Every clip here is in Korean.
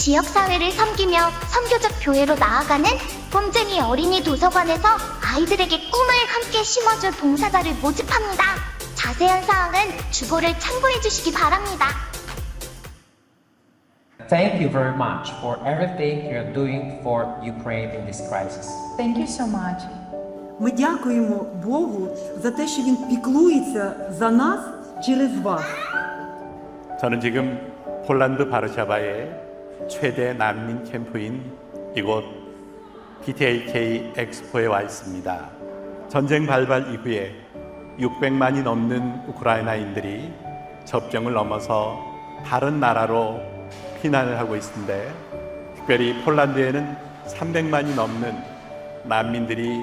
지역사회를 섬기며 선교적 교회로 나아가는 꼼쟁이 어린이 도서관에서 아이들에게 꿈을 함께 심어줄 봉사자를 모집합니다. 자세한 사항은 주보를 참고해 주시기 바랍니다. Thank you very much for everything you're doing for Ukraine in this crisis. Thank you so much. Ми дякуємо Богу за те, що Він піклується за нас через вас. 저는 지금 폴란드 바르샤바의 최대 난민 캠프인 이곳 PTAK 엑스포에 와 있습니다. 전쟁 발발 이후에 600만이 넘는 우크라이나인들이 접경을 넘어서 다른 나라로 피난을 하고 있는데, 특별히 폴란드에는 300만이 넘는 난민들이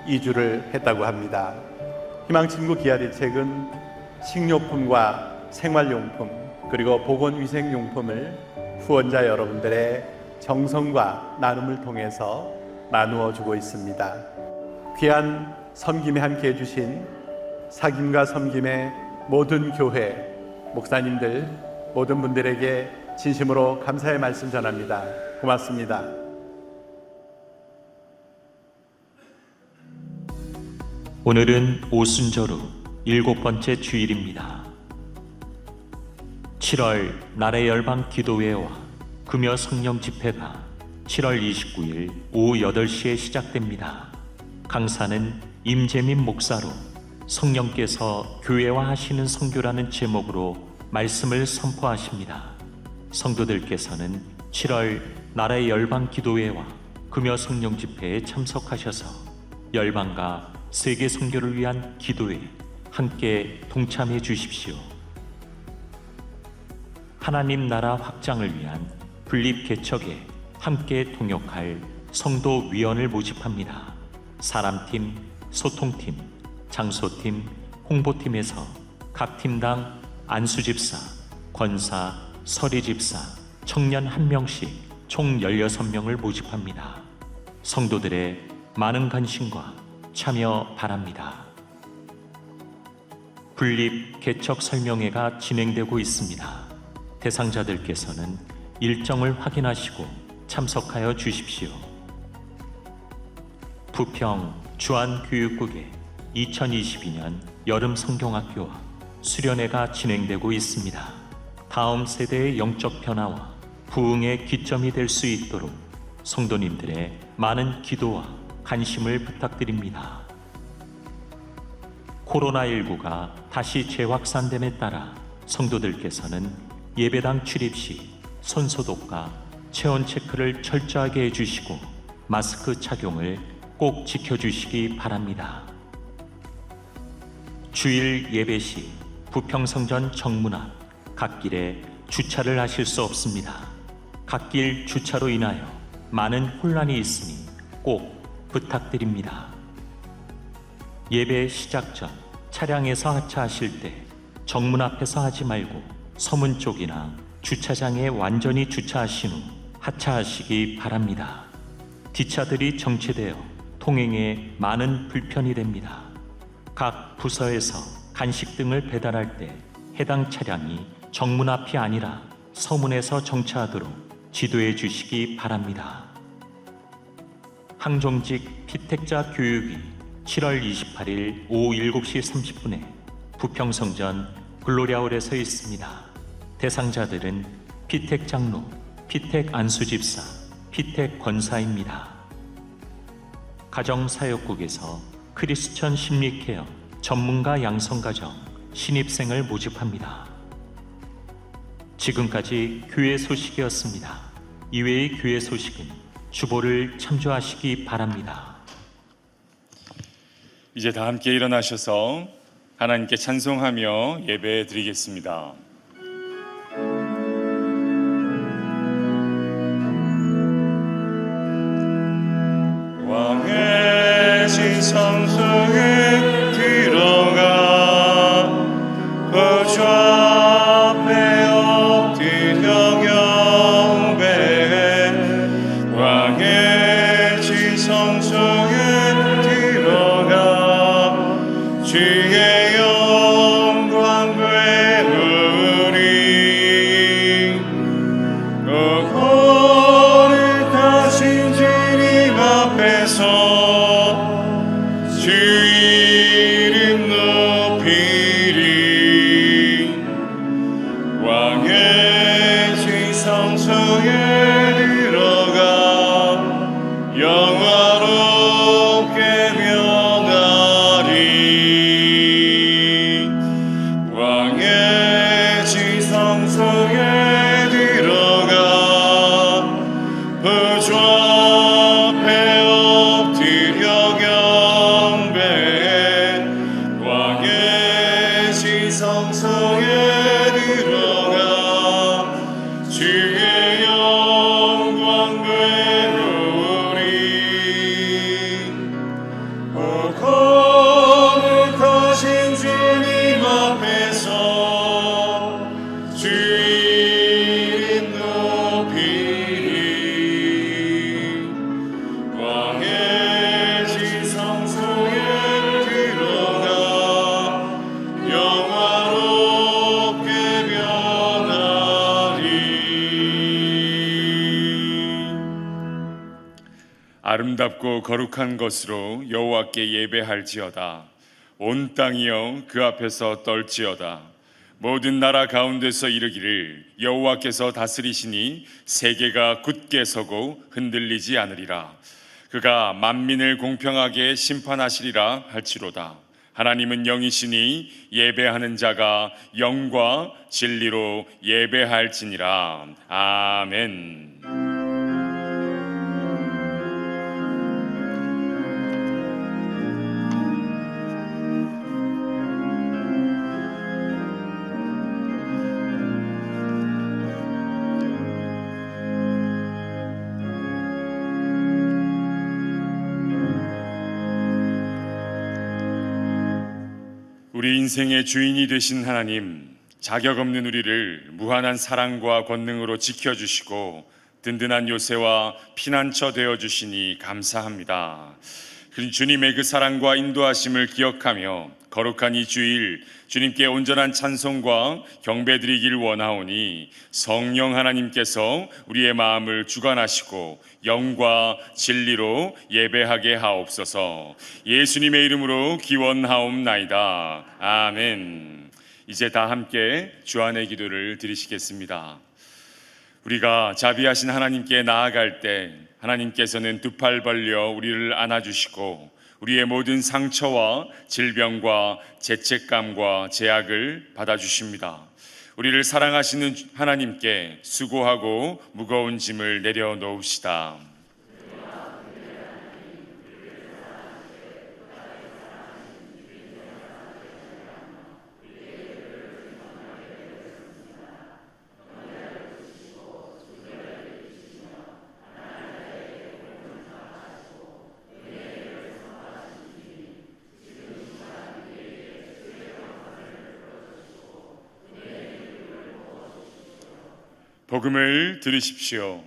이주를 했다고 합니다. 희망친구 기아대책은 식료품과 생활용품 그리고 보건위생용품을 후원자 여러분들의 정성과 나눔을 통해서 나누어 주고 있습니다. 귀한 섬김에 함께 해주신 사김과 섬김의 모든 교회, 목사님들, 모든 분들에게 진심으로 감사의 말씀 전합니다. 고맙습니다. 오늘은 오순절 후 7번째 주일입니다. 7월 나라의 열방 기도회와 금요 성령 집회가 7월 29일 오후 8시에 시작됩니다. 강사는 임재민 목사로 성령께서 교회화 하시는 선교라는 제목으로 말씀을 선포하십니다. 성도들께서는 7월 나라의 열방 기도회와 금요 성령 집회에 참석하셔서 열방과 세계 선교를 위한 기도에 함께 동참해 주십시오. 하나님 나라 확장을 위한 분립 개척에 함께 동역할 성도 위원을 모집합니다. 사람팀, 소통팀, 장소팀, 홍보팀에서 각 팀당 안수집사, 권사, 서리집사, 청년 1명씩 총 16명을 모집합니다. 성도들의 많은 관심과 참여 바랍니다. 분립 개척 설명회가 진행되고 있습니다. 대상자들께서는 일정을 확인하시고 참석하여 주십시오. 부평 주한교육국의 2022년 여름 성경학교와 수련회가 진행되고 있습니다. 다음 세대의 영적 변화와 부흥의 기점이 될 수 있도록 성도님들의 많은 기도와 관심을 부탁드립니다. 코로나19가 다시 재확산됨에 따라 성도들께서는 예배당 출입 시 손소독과 체온 체크를 철저하게 해주시고 마스크 착용을 꼭 지켜주시기 바랍니다. 주일 예배 시 부평성전 정문 앞 갓길에 주차를 하실 수 없습니다. 갓길 주차로 인하여 많은 혼란이 있으니 꼭 부탁드립니다. 예배 시작 전 차량에서 하차하실 때 정문 앞에서 하지 말고 서문 쪽이나 주차장에 완전히 주차하신 후 하차하시기 바랍니다. 뒷차들이 정체되어 통행에 많은 불편이 됩니다. 각 부서에서 간식 등을 배달할 때 해당 차량이 정문 앞이 아니라 서문에서 정차하도록 지도해 주시기 바랍니다. 항종직 피택자 교육이 7월 28일 오후 7시 30분에 부평성전 글로리아홀에서 있습니다. 대상자들은 피택 장로, 피택 안수집사, 피택 권사입니다. 가정사역국에서 크리스천 심리케어 전문가 양성가정 신입생을 모집합니다. 지금까지 교회 소식이었습니다. 이외의 교회 소식은 주보를 참조하시기 바랍니다. 이제 다 함께 일어나셔서 하나님께 찬송하며 예배 드리겠습니다. 왕의 지성소에 들어가 거주 앞에 엎드려 경배해. 왕의 지성소에 들어가 주의 영광 되누리. 성소에 들어가 주의 영광 되오리. 오 거룩하신 주님 앞에서 주 이름 높이리. 왕의 지성소에 들어가 영화롭게 변하리. 아름답고 거룩한 것으로 여호와께 예배할지어다. 온 땅이여 그 앞에서 떨지어다. 모든 나라 가운데서 이르기를 여호와께서 다스리시니 세계가 굳게 서고 흔들리지 않으리라. 그가 만민을 공평하게 심판하시리라 할지로다. 하나님은 영이시니 예배하는 자가 영과 진리로 예배할지니라. 아멘. 우리 인생의 주인이 되신 하나님, 자격 없는 우리를 무한한 사랑과 권능으로 지켜주시고 든든한 요새와 피난처 되어주시니 감사합니다. 주님의 그 사랑과 인도하심을 기억하며 거룩한 이 주일 주님께 온전한 찬송과 경배드리길 원하오니 성령 하나님께서 우리의 마음을 주관하시고 영과 진리로 예배하게 하옵소서. 예수님의 이름으로 기원하옵나이다. 아멘. 이제 다 함께 주안의 기도를 드리시겠습니다. 우리가 자비하신 하나님께 나아갈 때 하나님께서는 두 팔 벌려 우리를 안아주시고 우리의 모든 상처와 질병과 죄책감과 제약을 받아주십니다. 우리를 사랑하시는 하나님께 수고하고 무거운 짐을 내려놓읍시다. 복음을 들으십시오.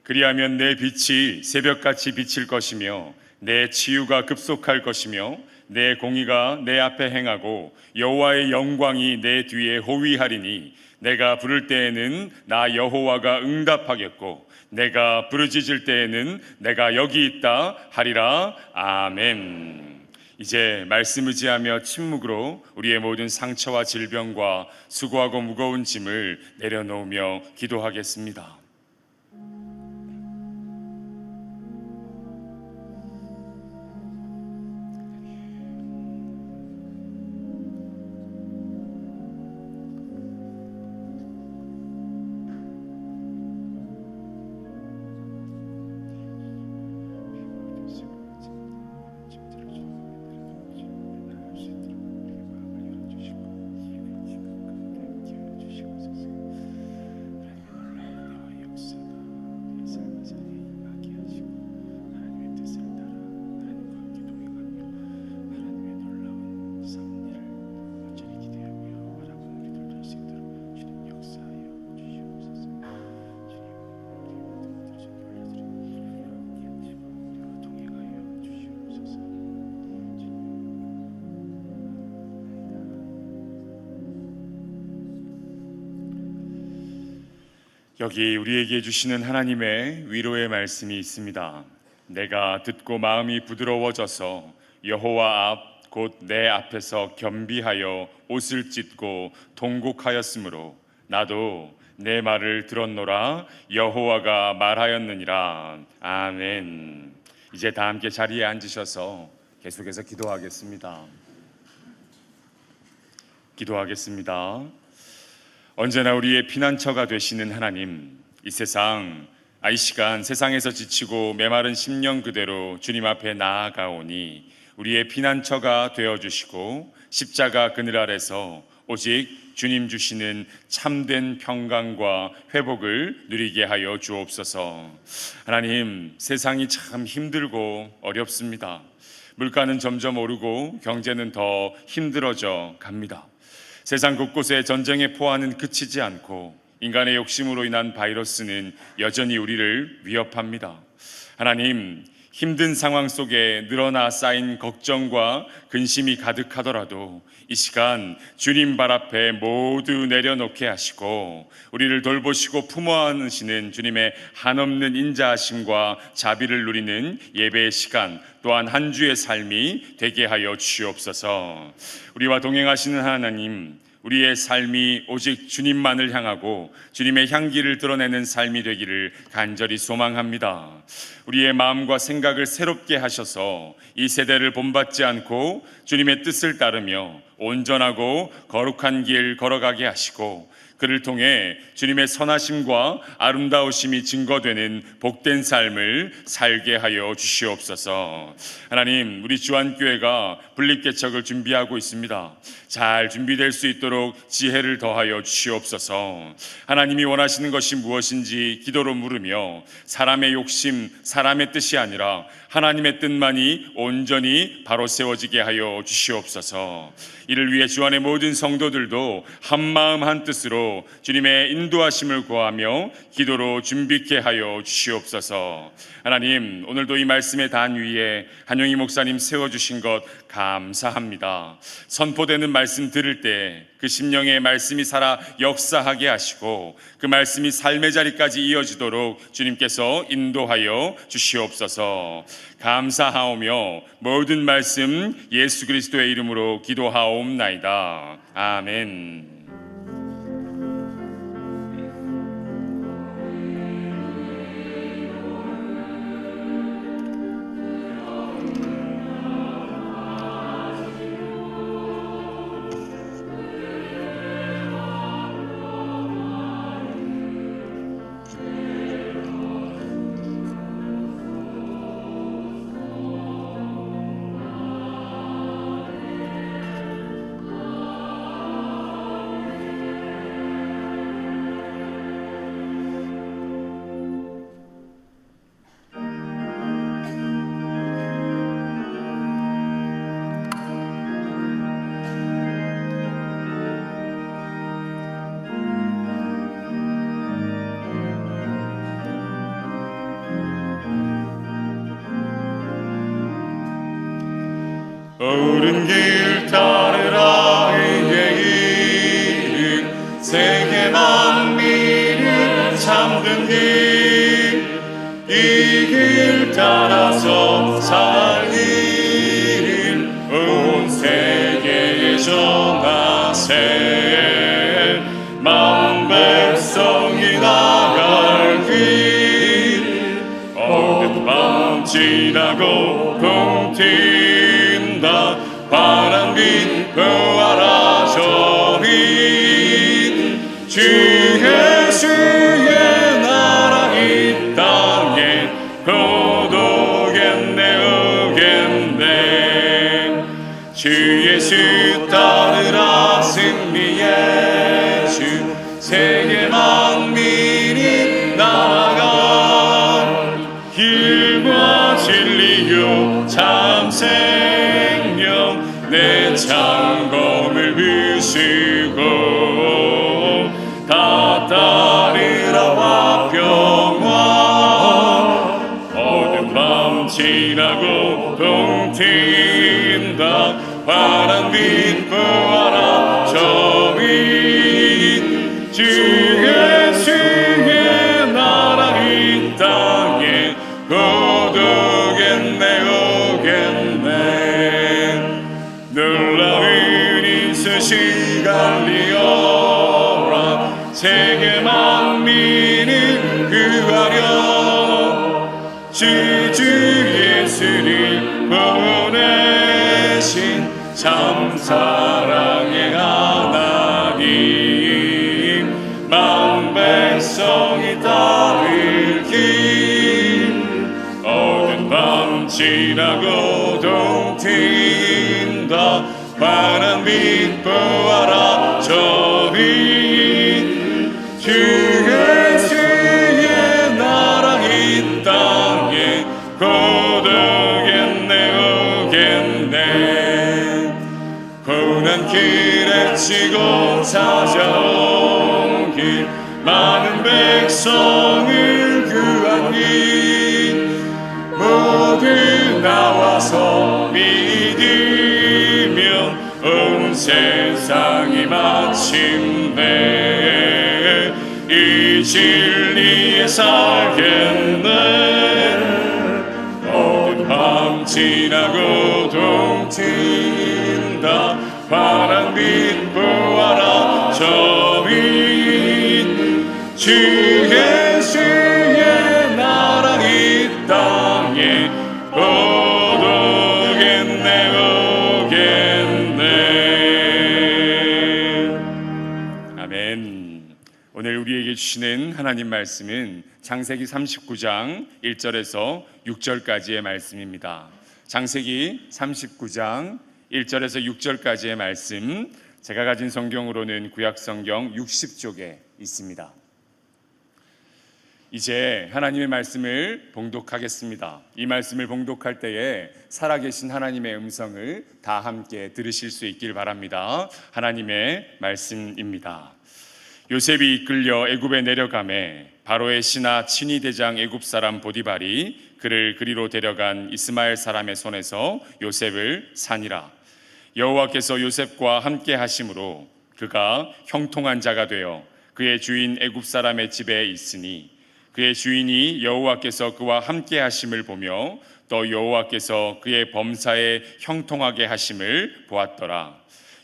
그리하면 내 빛이 새벽같이 비칠 것이며 내 치유가 급속할 것이며 내 공의가 내 앞에 행하고 여호와의 영광이 내 뒤에 호위하리니 내가 부를 때에는 나 여호와가 응답하겠고 내가 부르짖을 때에는 내가 여기 있다 하리라. 아멘. 이제 말씀 의지하며 침묵으로 우리의 모든 상처와 질병과 수고하고 무거운 짐을 내려놓으며 기도하겠습니다. 여기 우리에게 주시는 하나님의 위로의 말씀이 있습니다. 내가 듣고 마음이 부드러워져서 여호와 앞 곧 내 앞에서 겸비하여 옷을 찢고 통곡하였으므로 나도 내 말을 들었노라. 여호와가 말하였느니라. 아멘. 이제 다 함께 자리에 앉으셔서 계속해서 기도하겠습니다. 기도하겠습니다. 언제나 우리의 피난처가 되시는 하나님, 이 시간 세상에서 지치고 메마른 심령 그대로 주님 앞에 나아가오니 우리의 피난처가 되어주시고 십자가 그늘 아래서 오직 주님 주시는 참된 평강과 회복을 누리게 하여 주옵소서. 하나님, 세상이 참 힘들고 어렵습니다. 물가는 점점 오르고 경제는 더 힘들어져 갑니다. 세상 곳곳에 전쟁의 포화는 그치지 않고 인간의 욕심으로 인한 바이러스는 여전히 우리를 위협합니다. 하나님, 힘든 상황 속에 늘어나 쌓인 걱정과 근심이 가득하더라도 이 시간 주님 발 앞에 모두 내려놓게 하시고 우리를 돌보시고 품어 안으시는 주님의 한없는 인자하심과 자비를 누리는 예배의 시간, 또한 한 주의 삶이 되게 하여 주시옵소서. 우리와 동행하시는 하나님, 우리의 삶이 오직 주님만을 향하고 주님의 향기를 드러내는 삶이 되기를 간절히 소망합니다. 우리의 마음과 생각을 새롭게 하셔서 이 세대를 본받지 않고 주님의 뜻을 따르며 온전하고 거룩한 길 걸어가게 하시고 그를 통해 주님의 선하심과 아름다우심이 증거되는 복된 삶을 살게 하여 주시옵소서. 하나님, 우리 주안교회가 분립개척을 준비하고 있습니다. 잘 준비될 수 있도록 지혜를 더하여 주시옵소서. 하나님이 원하시는 것이 무엇인지 기도로 물으며 사람의 욕심, 사람의 뜻이 아니라 하나님의 뜻만이 온전히 바로 세워지게 하여 주시옵소서. 이를 위해 주안의 모든 성도들도 한마음 한뜻으로 주님의 인도하심을 구하며 기도로 준비케 하여 주시옵소서. 하나님, 오늘도 이 말씀의 단 위에 한용희 목사님 세워주신 것 감사합니다. 선포되는 말씀 들을 때 그 심령의 말씀이 살아 역사하게 하시고 그 말씀이 삶의 자리까지 이어지도록 주님께서 인도하여 주시옵소서. 감사하오며 모든 말씀 예수 그리스도의 이름으로 기도하옵나이다. 아멘. 옳은 길 따르라 의의 이름 세계 만민을 참든 길 이 길 따라서 살기를 온 세계에 전하세 만 백성이 나갈 길 어느 밤 지나고 동팀다 바람빛 부하라 저빛 주 예수의 나라 이 땅에 고독겠네 오겠네 주 예수 따르라 승리의 주 세계 만민이 나아가 길과 진리요 참생명 내 창검을 으시고 다 따르라 화평화 어둠 밤 지나고 동팀다 파란빛 부하라 저빛 주 예수의 나라 이 땅에 고독겠네 오겠네 놀라운 인수시 갈리오라 세계 만민을 구하려 주 예수를 보내신 참 사랑의 하나님 만 백성이 따를 길 어두운 밤 지나고 동팀 기뻐하라 저민 주 예수의 나라 이 땅에 거두겠네 오겠네 고난 길에 치고 찾아온 길 많은 백성을 구하니 모두 나와서 믿으면 온 세상이 마침내 이 진리에 살겠네 모든 밤 지나고 동친다 환한 빛 보아라 저민 주 예수의 나라 이 땅에 오겠네 오겠네 아멘. 오늘 우리에게 주시는 하나님 말씀은 창세기 39장 1절에서 6절까지의 말씀입니다. 창세기 39장 1절에서 6절까지의 말씀, 제가 가진 성경으로는 구약성경 60쪽에 있습니다. 이제 하나님의 말씀을 봉독하겠습니다. 이 말씀을 봉독할 때에 살아계신 하나님의 음성을 다 함께 들으실 수 있길 바랍니다. 하나님의 말씀입니다. 요셉이 이끌려 애굽에 내려가매 바로의 신하 친위 대장 애굽 사람 보디발이 그를 그리로 데려간 이스마엘 사람의 손에서 요셉을 산이라. 여호와께서 요셉과 함께 하심으로 그가 형통한 자가 되어 그의 주인 애굽 사람의 집에 있으니 그의 주인이 여호와께서 그와 함께 하심을 보며 또 여호와께서 그의 범사에 형통하게 하심을 보았더라.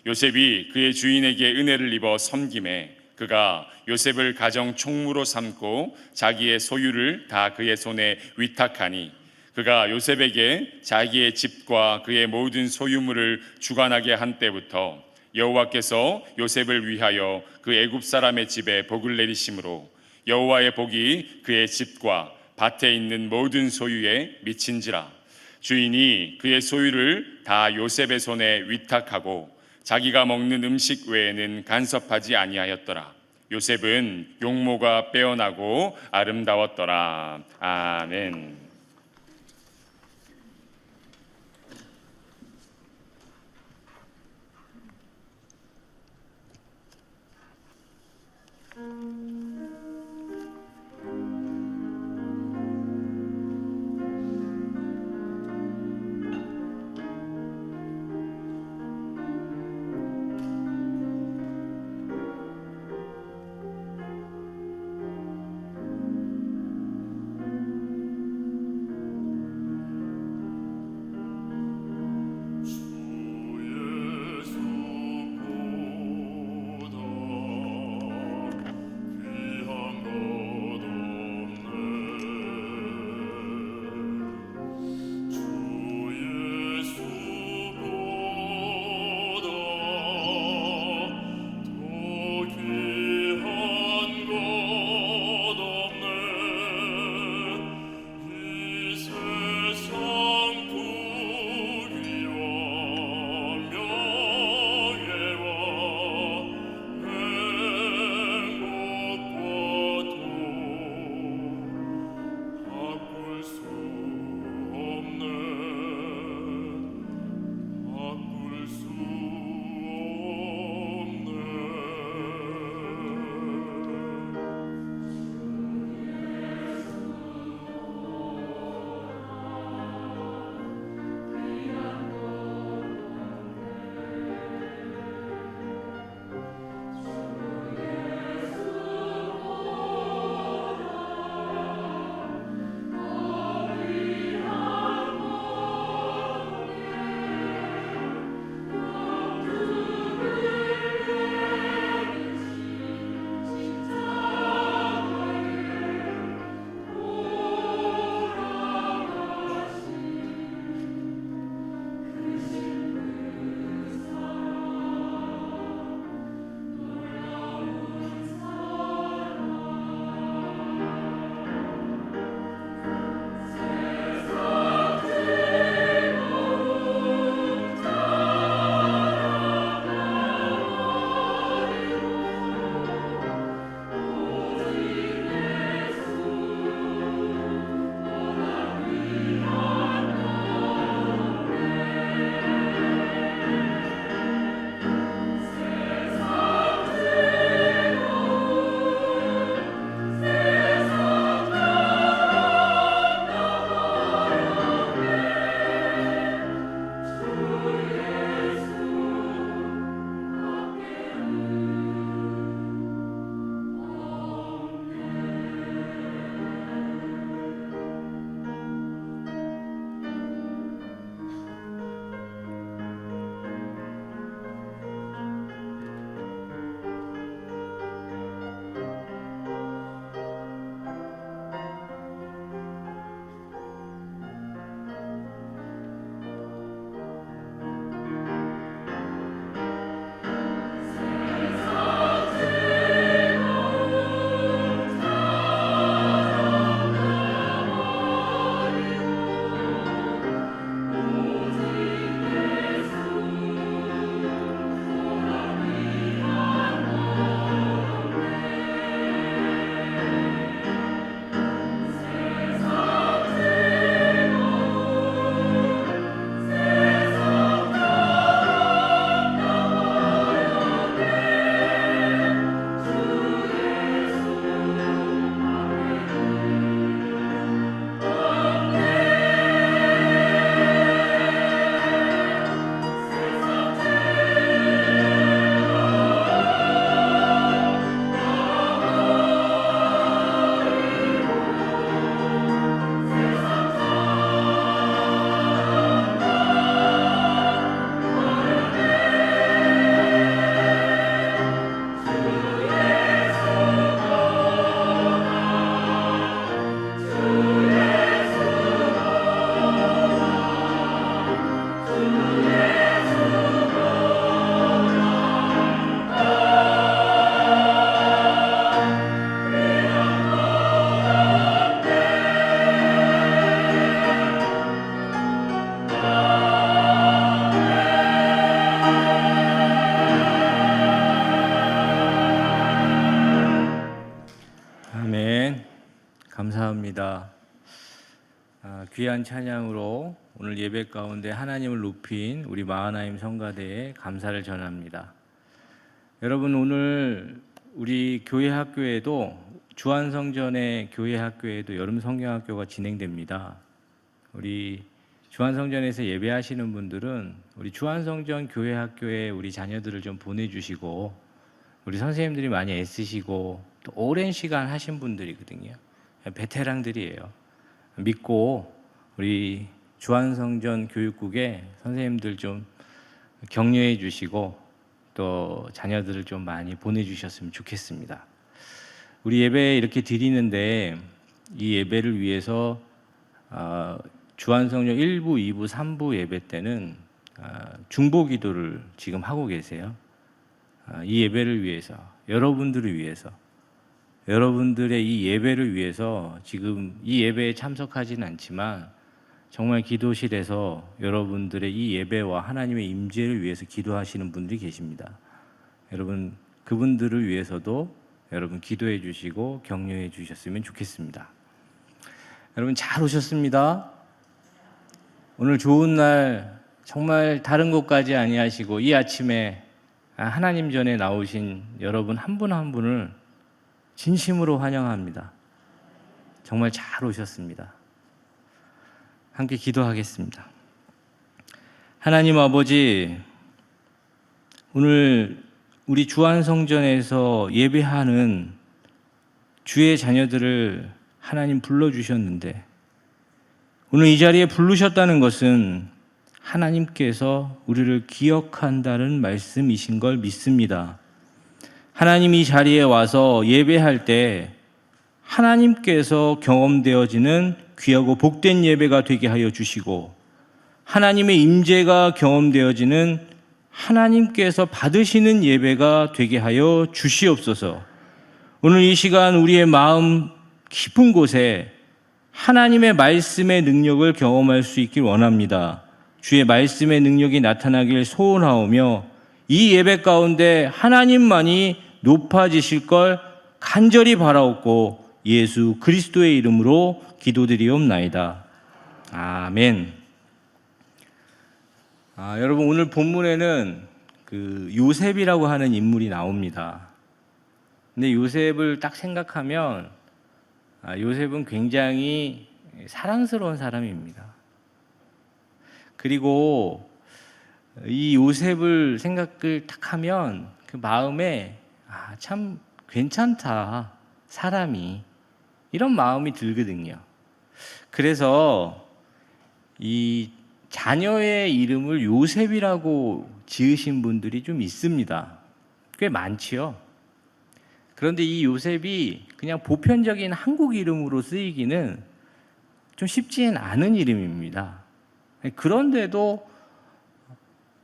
요셉이 그의 주인에게 은혜를 입어 섬김에 그가 요셉을 가정 총무로 삼고 자기의 소유를 다 그의 손에 위탁하니 그가 요셉에게 자기의 집과 그의 모든 소유물을 주관하게 한 때부터 여호와께서 요셉을 위하여 그 애굽 사람의 집에 복을 내리심으로 여호와의 복이 그의 집과 밭에 있는 모든 소유에 미친지라. 주인이 그의 소유를 다 요셉의 손에 위탁하고 자기가 먹는 음식 외에는 간섭하지 아니하였더라. 요셉은 용모가 빼어나고 아름다웠더라. 아멘. 감사합니다. 귀한 찬양으로 오늘 예배 가운데 하나님을 높인 우리 마하나임 성가대에 감사를 전합니다. 여러분, 오늘 우리 교회 학교에도 주한성전의 교회 학교에도 여름 성경학교가 진행됩니다. 우리 주한성전에서 예배하시는 분들은 우리 주한성전 교회 학교에 우리 자녀들을 좀 보내주시고, 우리 선생님들이 많이 애쓰시고 또 오랜 시간 하신 분들이거든요. 베테랑들이에요. 믿고 우리 주한성전 교육국에 선생님들 좀 격려해 주시고 또 자녀들을 좀 많이 보내주셨으면 좋겠습니다. 우리 예배 이렇게 드리는데 이 예배를 위해서 주한성전 1부, 2부, 3부 예배 때는 중보 기도를 지금 하고 계세요. 이 예배를 위해서, 여러분들을 위해서, 여러분들의 이 예배를 위해서 지금 이 예배에 참석하지는 않지만 정말 기도실에서 여러분들의 이 예배와 하나님의 임재를 위해서 기도하시는 분들이 계십니다. 여러분, 그분들을 위해서도 여러분 기도해 주시고 격려해 주셨으면 좋겠습니다. 여러분, 잘 오셨습니다. 오늘 좋은 날, 정말 다른 곳까지 아니하시고 이 아침에 하나님 전에 나오신 여러분 한 분 한 분을 진심으로 환영합니다. 정말 잘 오셨습니다. 함께 기도하겠습니다. 하나님 아버지, 오늘 우리 주한성전에서 예배하는 주의 자녀들을 하나님 불러주셨는데, 오늘 이 자리에 부르셨다는 것은 하나님께서 우리를 기억한다는 말씀이신 걸 믿습니다. 하나님, 이 자리에 와서 예배할 때 하나님께서 경험되어지는 귀하고 복된 예배가 되게 하여 주시고, 하나님의 임재가 경험되어지는 하나님께서 받으시는 예배가 되게 하여 주시옵소서. 오늘 이 시간 우리의 마음 깊은 곳에 하나님의 말씀의 능력을 경험할 수 있길 원합니다. 주의 말씀의 능력이 나타나길 소원하오며 이 예배 가운데 하나님만이 높아지실 걸 간절히 바라옵고 예수 그리스도의 이름으로 기도드리옵나이다. 아멘. 여러분, 오늘 본문에는 그 요셉이라고 하는 인물이 나옵니다. 근데 요셉을 딱 생각하면 요셉은 굉장히 사랑스러운 사람입니다. 그리고 이 요셉을 생각을 딱 하면 그 마음에 참 괜찮다, 사람이, 이런 마음이 들거든요. 그래서 이 자녀의 이름을 요셉이라고 지으신 분들이 좀 있습니다. 꽤 많지요. 그런데 이 요셉이 그냥 보편적인 한국 이름으로 쓰이기는 좀 쉽지는 않은 이름입니다. 그런데도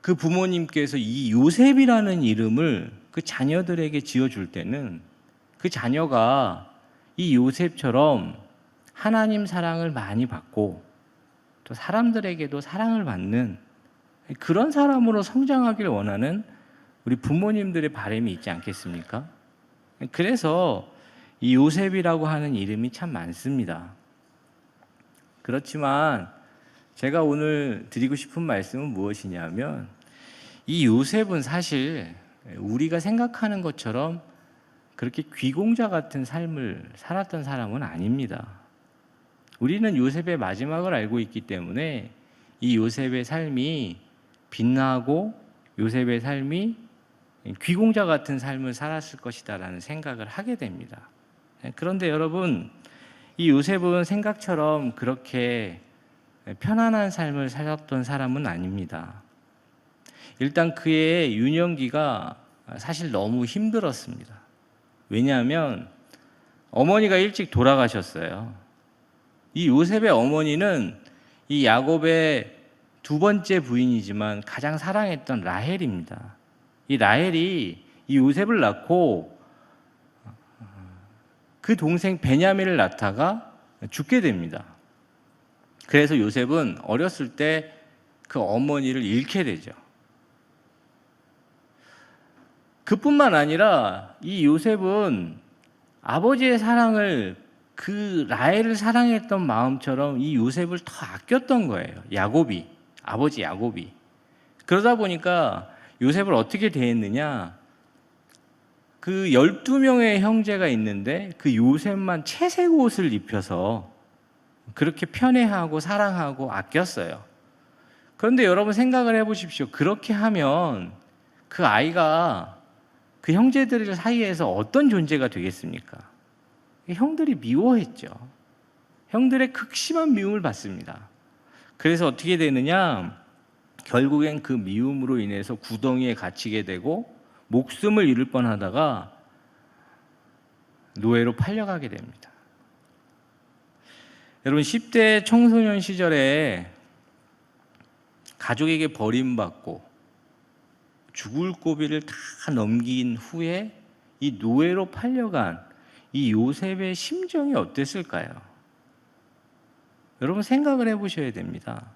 그 부모님께서 이 요셉이라는 이름을 그 자녀들에게 지어줄 때는 그 자녀가 이 요셉처럼 하나님 사랑을 많이 받고 또 사람들에게도 사랑을 받는 그런 사람으로 성장하길 원하는 우리 부모님들의 바람이 있지 않겠습니까? 그래서 이 요셉이라고 하는 이름이 참 많습니다. 그렇지만 제가 오늘 드리고 싶은 말씀은 무엇이냐면, 이 요셉은 사실 우리가 생각하는 것처럼 그렇게 귀공자 같은 삶을 살았던 사람은 아닙니다. 우리는 요셉의 마지막을 알고 있기 때문에 이 요셉의 삶이 빛나고 요셉의 삶이 귀공자 같은 삶을 살았을 것이다라는 생각을 하게 됩니다. 그런데 여러분, 이 요셉은 생각처럼 그렇게 편안한 삶을 살았던 사람은 아닙니다. 일단 그의 유년기가 사실 너무 힘들었습니다. 왜냐하면 어머니가 일찍 돌아가셨어요. 이 요셉의 어머니는 이 야곱의 두 번째 부인이지만 가장 사랑했던 라헬입니다. 이 라헬이 이 요셉을 낳고 그 동생 베냐민을 낳다가 죽게 됩니다. 그래서 요셉은 어렸을 때 그 어머니를 잃게 되죠. 그뿐만 아니라 이 요셉은 아버지의 사랑을 그 라헬을 사랑했던 마음처럼 이 요셉을 더 아꼈던 거예요. 야곱이, 아버지 야곱이. 그러다 보니까 요셉을 어떻게 대했느냐? 그 12명의 형제가 있는데 그 요셉만 채색 옷을 입혀서 그렇게 편애하고 사랑하고 아꼈어요. 그런데 여러분 생각을 해보십시오. 그렇게 하면 그 아이가 그 형제들 사이에서 어떤 존재가 되겠습니까? 형들이 미워했죠. 형들의 극심한 미움을 받습니다. 그래서 어떻게 되느냐? 결국엔 그 미움으로 인해서 구덩이에 갇히게 되고 목숨을 잃을 뻔하다가 노예로 팔려가게 됩니다. 여러분 10대 청소년 시절에 가족에게 버림받고 죽을 고비를 다 넘긴 후에 이 노예로 팔려간 이 요셉의 심정이 어땠을까요? 여러분 생각을 해보셔야 됩니다.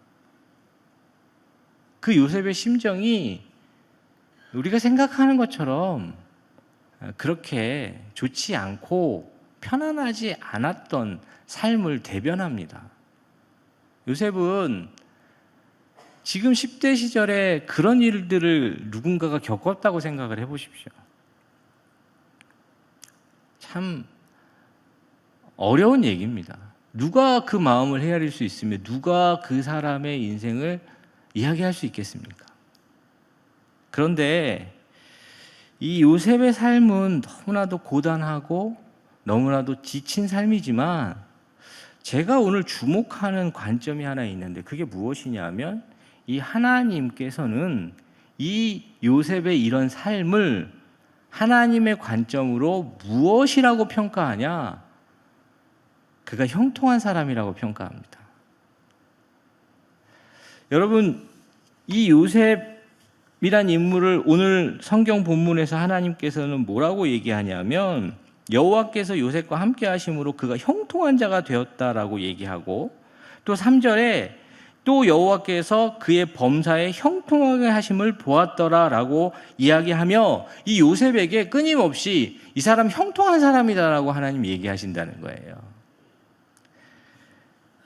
그 요셉의 심정이 우리가 생각하는 것처럼 그렇게 좋지 않고 편안하지 않았던 삶을 대변합니다. 요셉은 지금 10대 시절에 그런 일들을 누군가가 겪었다고 생각을 해보십시오. 참 어려운 얘기입니다. 누가 그 마음을 헤아릴 수 있으며 누가 그 사람의 인생을 이야기할 수 있겠습니까? 그런데 이 요셉의 삶은 너무나도 고단하고 너무나도 지친 삶이지만 제가 오늘 주목하는 관점이 하나 있는데 그게 무엇이냐면 이 하나님께서는 이 요셉의 이런 삶을 하나님의 관점으로 무엇이라고 평가하냐? 그가 형통한 사람이라고 평가합니다. 여러분, 이 요셉이란 인물을 오늘 성경 본문에서 하나님께서는 뭐라고 얘기하냐면 여호와께서 요셉과 함께 하심으로 그가 형통한 자가 되었다라고 얘기하고 또 3절에 또 여호와께서 그의 범사에 형통하게 하심을 보았더라라고 이야기하며 이 요셉에게 끊임없이 이 사람 형통한 사람이다라고 하나님 얘기하신다는 거예요.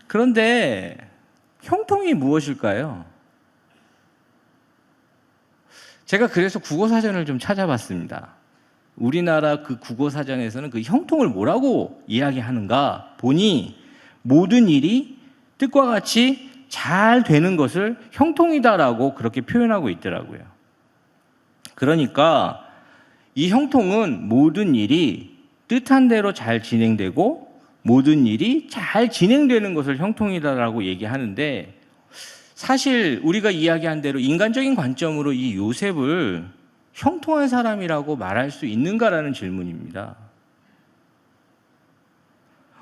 그런데 형통이 무엇일까요? 제가 그래서 국어사전을 좀 찾아봤습니다. 우리나라 그 국어사전에서는 그 형통을 뭐라고 이야기하는가 보니 모든 일이 뜻과 같이 잘 되는 것을 형통이다라고 그렇게 표현하고 있더라고요. 그러니까 이 형통은 모든 일이 뜻한 대로 잘 진행되고 모든 일이 잘 진행되는 것을 형통이다라고 얘기하는데 사실 우리가 이야기한 대로 인간적인 관점으로 이 요셉을 형통한 사람이라고 말할 수 있는가라는 질문입니다.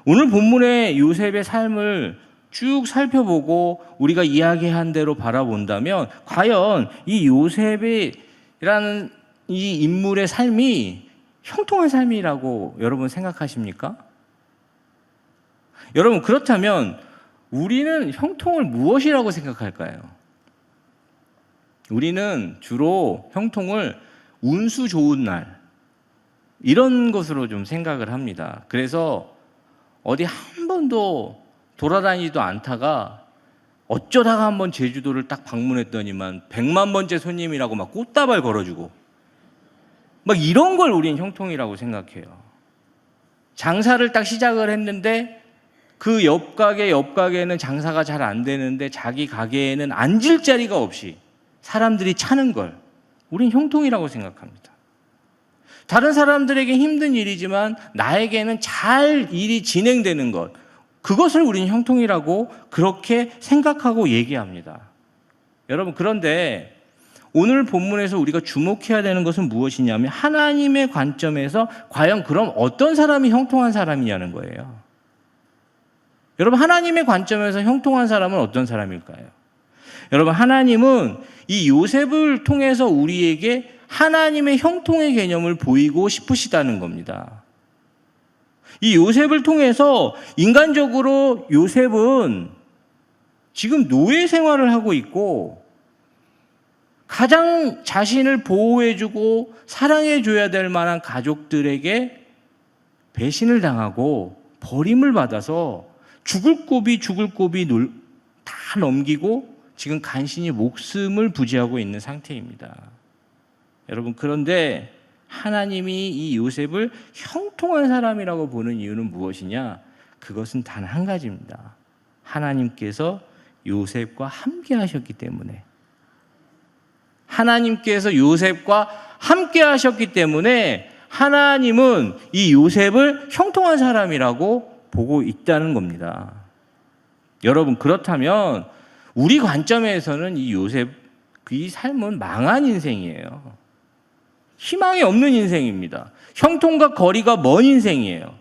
오늘 본문의 요셉의 삶을 쭉 살펴보고 우리가 이야기한 대로 바라본다면 과연 이 요셉이라는 이 인물의 삶이 형통한 삶이라고 여러분 생각하십니까? 여러분 그렇다면 우리는 형통을 무엇이라고 생각할까요? 우리는 주로 형통을 운수 좋은 날 이런 것으로 좀 생각을 합니다. 그래서 어디 한 번도 돌아다니지도 않다가 어쩌다가 한번 제주도를 딱 방문했더니만 100만 번째 손님이라고 막 꽃다발 걸어주고 막 이런 걸 우리는 형통이라고 생각해요. 장사를 딱 시작을 했는데 그 옆 가게는 장사가 잘 안 되는데 자기 가게에는 앉을 자리가 없이 사람들이 차는 걸 우린 형통이라고 생각합니다. 다른 사람들에게 힘든 일이지만 나에게는 잘 일이 진행되는 것 그것을 우리는 형통이라고 그렇게 생각하고 얘기합니다. 여러분 그런데 오늘 본문에서 우리가 주목해야 되는 것은 무엇이냐면 하나님의 관점에서 과연 그럼 어떤 사람이 형통한 사람이냐는 거예요. 여러분 하나님의 관점에서 형통한 사람은 어떤 사람일까요? 여러분 하나님은 이 요셉을 통해서 우리에게 하나님의 형통의 개념을 보이고 싶으시다는 겁니다. 이 요셉을 통해서 인간적으로 요셉은 지금 노예 생활을 하고 있고 가장 자신을 보호해주고 사랑해줘야 될 만한 가족들에게 배신을 당하고 버림을 받아서 죽을 고비 다 넘기고 지금 간신히 목숨을 부지하고 있는 상태입니다. 여러분, 그런데 하나님이 이 요셉을 형통한 사람이라고 보는 이유는 무엇이냐? 그것은 단 한 가지입니다. 하나님께서 요셉과 함께 하셨기 때문에. 하나님께서 요셉과 함께 하셨기 때문에 하나님은 이 요셉을 형통한 사람이라고 보고 있다는 겁니다. 여러분, 그렇다면 우리 관점에서는 이 요셉, 이 삶은 망한 인생이에요. 희망이 없는 인생입니다. 형통과 거리가 먼 인생이에요.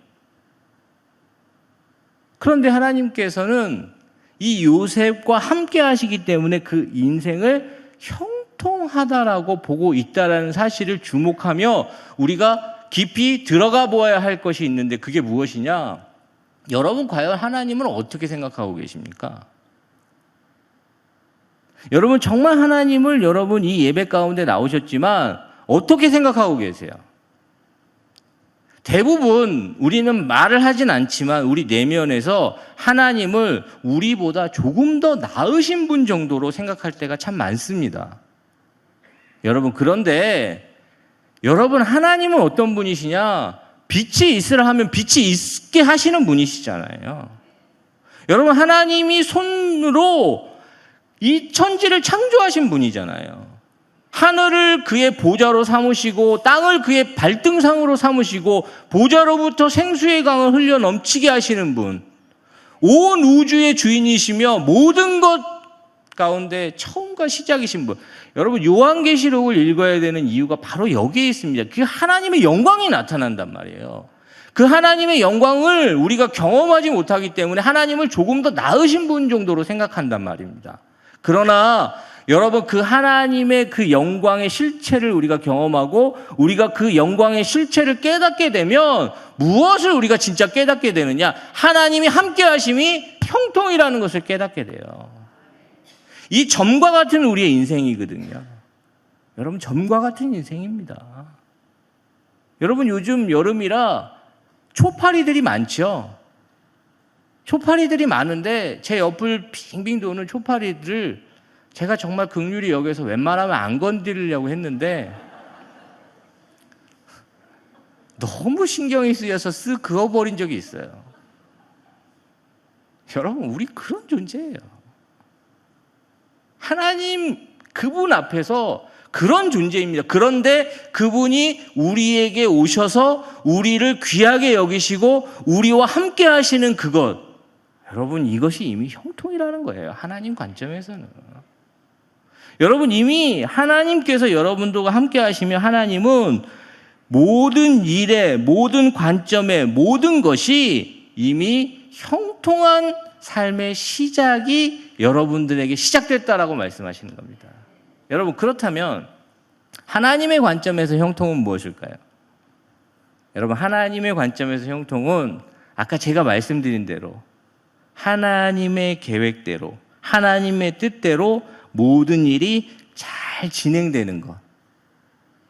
그런데 하나님께서는 이 요셉과 함께 하시기 때문에 그 인생을 형통하다라고 보고 있다라는 사실을 주목하며 우리가 깊이 들어가 보아야 할 것이 있는데, 그게 무엇이냐? 여러분, 과연 하나님은 어떻게 생각하고 계십니까? 여러분, 정말 하나님을 여러분 이 예배 가운데 나오셨지만 어떻게 생각하고 계세요? 대부분 우리는 말을 하진 않지만 우리 내면에서 하나님을 우리보다 조금 더 나으신 분 정도로 생각할 때가 참 많습니다. 여러분, 그런데 여러분, 하나님은 어떤 분이시냐? 빛이 있으라 하면 빛이 있게 하시는 분이시잖아요. 여러분, 하나님이 손으로 이 천지를 창조하신 분이잖아요. 하늘을 그의 보좌로 삼으시고 땅을 그의 발등상으로 삼으시고 보좌로부터 생수의 강을 흘려 넘치게 하시는 분, 온 우주의 주인이시며 모든 것 가운데 처음과 시작이신 분. 여러분, 요한계시록을 읽어야 되는 이유가 바로 여기에 있습니다. 그 하나님의 영광이 나타난단 말이에요. 그 하나님의 영광을 우리가 경험하지 못하기 때문에 하나님을 조금 더 나으신 분 정도로 생각한단 말입니다. 그러나 여러분, 그 하나님의 그 영광의 실체를 우리가 경험하고 우리가 그 영광의 실체를 깨닫게 되면 무엇을 우리가 진짜 깨닫게 되느냐? 하나님이 함께 하심이 형통이라는 것을 깨닫게 돼요. 이 점과 같은 우리의 인생이거든요. 여러분, 점과 같은 인생입니다. 여러분, 요즘 여름이라 초파리들이 많죠. 초파리들이 많은데 제 옆을 빙빙 도는 초파리들을 제가 정말 긍휼히 여겨서 웬만하면 안 건드리려고 했는데 너무 신경이 쓰여서 쓱 그어버린 적이 있어요. 여러분, 우리 그런 존재예요. 하나님, 그분 앞에서 그런 존재입니다. 그런데 그분이 우리에게 오셔서 우리를 귀하게 여기시고 우리와 함께 하시는 그것, 여러분, 이것이 이미 형통이라는 거예요. 하나님 관점에서는. 여러분, 이미 하나님께서 여러분들과 함께 하시며 하나님은 모든 일에, 모든 관점에, 모든 것이 이미 형통한 삶의 시작이 여러분들에게 시작됐다라고 말씀하시는 겁니다. 여러분, 그렇다면 하나님의 관점에서 형통은 무엇일까요? 여러분, 하나님의 관점에서 형통은 아까 제가 말씀드린 대로 하나님의 계획대로, 하나님의 뜻대로 모든 일이 잘 진행되는 것.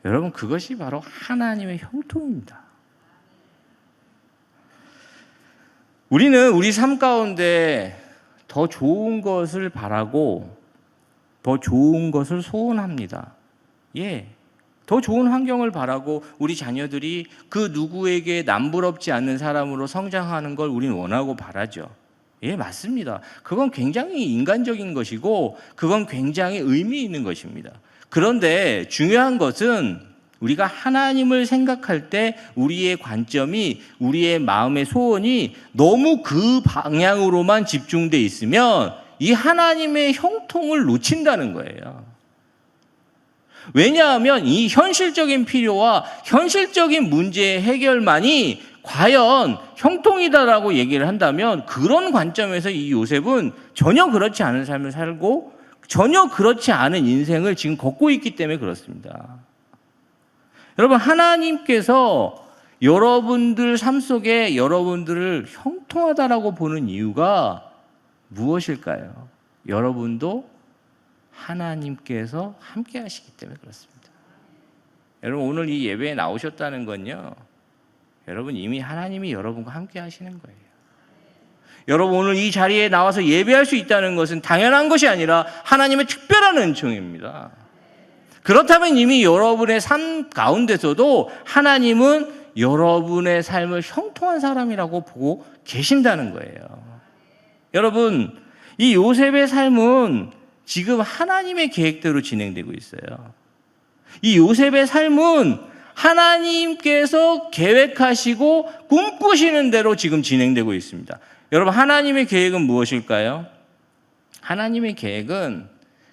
여러분, 그것이 바로 하나님의 형통입니다. 우리는 우리 삶 가운데 더 좋은 것을 바라고 더 좋은 것을 소원합니다. 더 좋은 환경을 바라고 우리 자녀들이 그 누구에게 남부럽지 않는 사람으로 성장하는 걸 우리는 원하고 바라죠. 맞습니다. 그건 굉장히 인간적인 것이고 그건 굉장히 의미 있는 것입니다. 그런데 중요한 것은 우리가 하나님을 생각할 때 우리의 관점이, 우리의 마음의 소원이 너무 그 방향으로만 집중돼 있으면 이 하나님의 형통을 놓친다는 거예요. 왜냐하면 이 현실적인 필요와 현실적인 문제의 해결만이 과연 형통이다라고 얘기를 한다면 그런 관점에서 이 요셉은 전혀 그렇지 않은 삶을 살고 전혀 그렇지 않은 인생을 지금 걷고 있기 때문에 그렇습니다. 여러분, 하나님께서 여러분들 삶 속에 여러분들을 형통하다라고 보는 이유가 무엇일까요? 여러분도 하나님께서 함께 하시기 때문에 그렇습니다. 여러분, 오늘 이 예배에 나오셨다는 건요, 여러분 이미 하나님이 여러분과 함께 하시는 거예요. 여러분 오늘 이 자리에 나와서 예배할 수 있다는 것은 당연한 것이 아니라 하나님의 특별한 은총입니다. 그렇다면 이미 여러분의 삶 가운데서도 하나님은 여러분의 삶을 형통한 사람이라고 보고 계신다는 거예요. 여러분, 이 요셉의 삶은 지금 하나님의 계획대로 진행되고 있어요. 이 요셉의 삶은 하나님께서 계획하시고 꿈꾸시는 대로 지금 진행되고 있습니다. 여러분, 하나님의 계획은 무엇일까요? 하나님의 계획은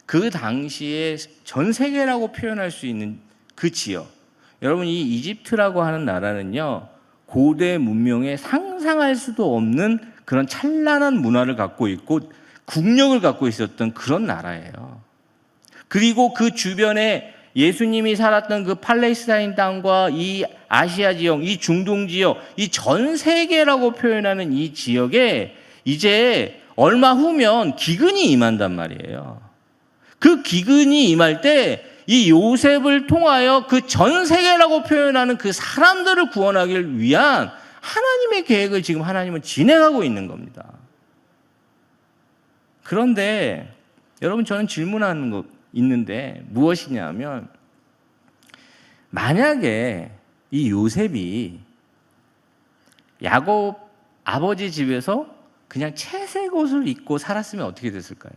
그 당시에 전 세계라고 표현할 수 있는 그 지역. 여러분, 이 이집트라고 하는 나라는요, 고대 문명에 상상할 수도 없는 그런 찬란한 문화를 갖고 있고 국력을 갖고 있었던 그런 나라예요. 그리고 그 주변에 예수님이 살았던 그 팔레스타인 땅과 이 아시아 지역, 이 중동 지역, 이 전 세계라고 표현하는 이 지역에 이제 얼마 후면 기근이 임한단 말이에요. 그 기근이 임할 때 이 요셉을 통하여 그 전 세계라고 표현하는 그 사람들을 구원하기 위한 하나님의 계획을 지금 하나님은 진행하고 있는 겁니다. 그런데 여러분, 저는 질문하는 거 있는데 무엇이냐면, 만약에 이 요셉이 야곱 아버지 집에서 그냥 채색 옷을 입고 살았으면 어떻게 됐을까요?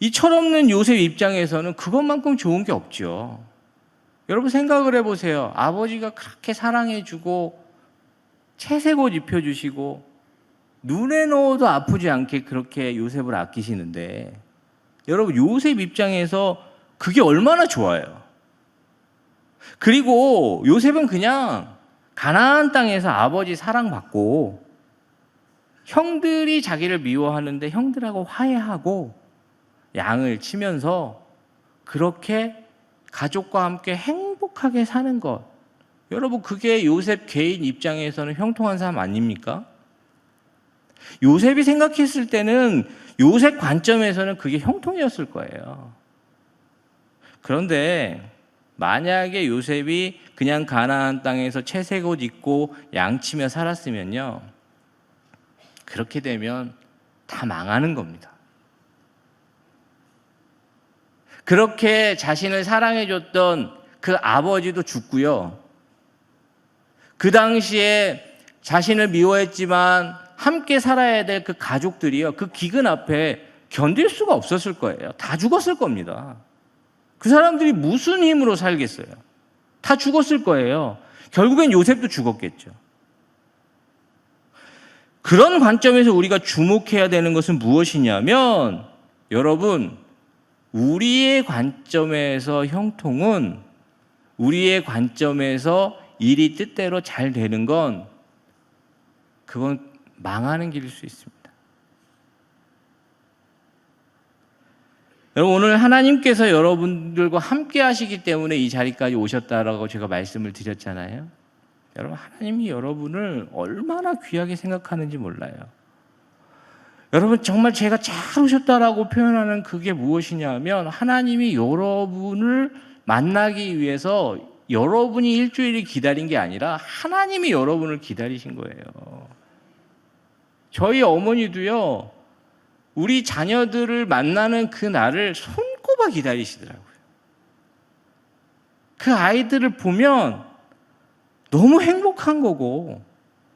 이 철없는 요셉 입장에서는 그것만큼 좋은 게 없죠. 여러분 생각을 해보세요. 아버지가 그렇게 사랑해주고 채색 옷 입혀주시고 눈에 넣어도 아프지 않게 그렇게 요셉을 아끼시는데, 여러분 요셉 입장에서 그게 얼마나 좋아요. 그리고 요셉은 그냥 가나안 땅에서 아버지 사랑받고 형들이 자기를 미워하는데 형들하고 화해하고 양을 치면서 그렇게 가족과 함께 행복하게 사는 것, 여러분 그게 요셉 개인 입장에서는 형통한 삶 아닙니까? 요셉이 생각했을 때는, 요셉 관점에서는 그게 형통이었을 거예요. 그런데 만약에 요셉이 그냥 가나안 땅에서 채색 옷 입고 양치며 살았으면요, 그렇게 되면 다 망하는 겁니다. 그렇게 자신을 사랑해줬던 그 아버지도 죽고요, 그 당시에 자신을 미워했지만 함께 살아야 될 그 가족들이요, 그 기근 앞에 견딜 수가 없었을 거예요. 다 죽었을 겁니다. 그 사람들이 무슨 힘으로 살겠어요? 다 죽었을 거예요. 결국엔 요셉도 죽었겠죠. 그런 관점에서 우리가 주목해야 되는 것은 무엇이냐면, 여러분, 우리의 관점에서 형통은, 우리의 관점에서 일이 뜻대로 잘 되는 건, 그건 망하는 길일 수 있습니다. 여러분, 오늘 하나님께서 여러분들과 함께 하시기 때문에 이 자리까지 오셨다라고 제가 말씀을 드렸잖아요. 여러분, 하나님이 여러분을 얼마나 귀하게 생각하는지 몰라요. 여러분, 정말 제가 잘 오셨다라고 표현하는 그게 무엇이냐면, 하나님이 여러분을 만나기 위해서 여러분이 일주일을 기다린 게 아니라 하나님이 여러분을 기다리신 거예요. 저희 어머니도요, 우리 자녀들을 만나는 그 날을 손꼽아 기다리시더라고요. 그 아이들을 보면 너무 행복한 거고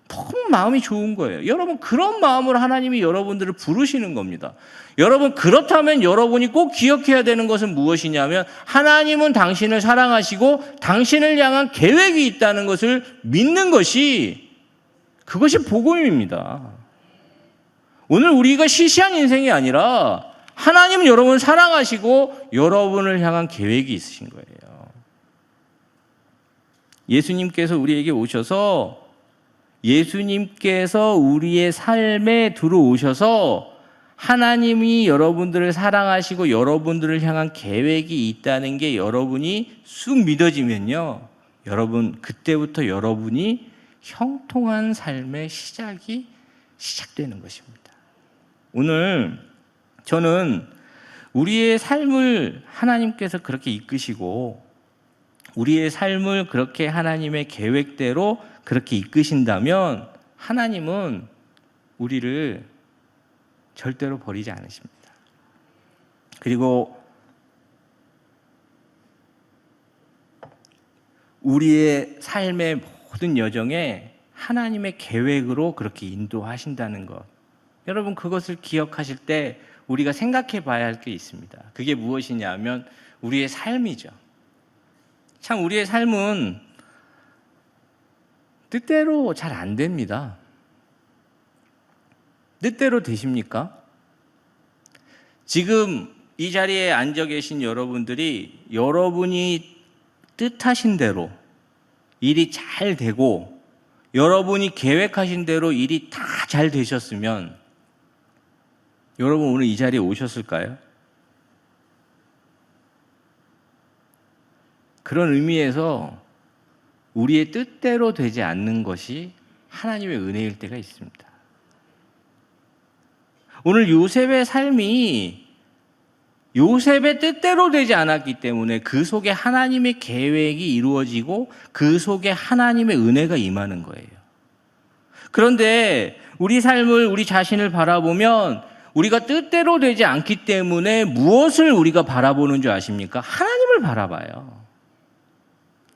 너무 마음이 좋은 거예요. 여러분, 그런 마음으로 하나님이 여러분들을 부르시는 겁니다. 여러분, 그렇다면 여러분이 꼭 기억해야 되는 것은 무엇이냐면, 하나님은 당신을 사랑하시고 당신을 향한 계획이 있다는 것을 믿는 것이, 그것이 복음입니다. 오늘 우리가 시시한 인생이 아니라 하나님은 여러분을 사랑하시고 여러분을 향한 계획이 있으신 거예요. 예수님께서 우리에게 오셔서, 예수님께서 우리의 삶에 들어오셔서 하나님이 여러분들을 사랑하시고 여러분들을 향한 계획이 있다는 게 여러분이 쑥 믿어지면요, 여러분, 그때부터 여러분이 형통한 삶의 시작이 시작되는 것입니다. 오늘 저는 우리의 삶을 하나님께서 그렇게 이끄시고 우리의 삶을 그렇게 하나님의 계획대로 그렇게 이끄신다면 하나님은 우리를 절대로 버리지 않으십니다. 그리고 우리의 삶의 모든 여정에 하나님의 계획으로 그렇게 인도하신다는 것. 여러분, 그것을 기억하실 때 우리가 생각해 봐야 할 게 있습니다. 그게 무엇이냐 하면 우리의 삶이죠. 참 우리의 삶은 뜻대로 잘 안 됩니다. 뜻대로 되십니까? 지금 이 자리에 앉아 계신 여러분들이 여러분이 뜻하신 대로 일이 잘 되고 여러분이 계획하신 대로 일이 다 잘 되셨으면 여러분 오늘 이 자리에 오셨을까요? 그런 의미에서 우리의 뜻대로 되지 않는 것이 하나님의 은혜일 때가 있습니다. 오늘 요셉의 삶이 요셉의 뜻대로 되지 않았기 때문에 그 속에 하나님의 계획이 이루어지고 그 속에 하나님의 은혜가 임하는 거예요. 그런데 우리 삶을, 우리 자신을 바라보면 우리가 뜻대로 되지 않기 때문에 무엇을 우리가 바라보는 줄 아십니까? 하나님을 바라봐요.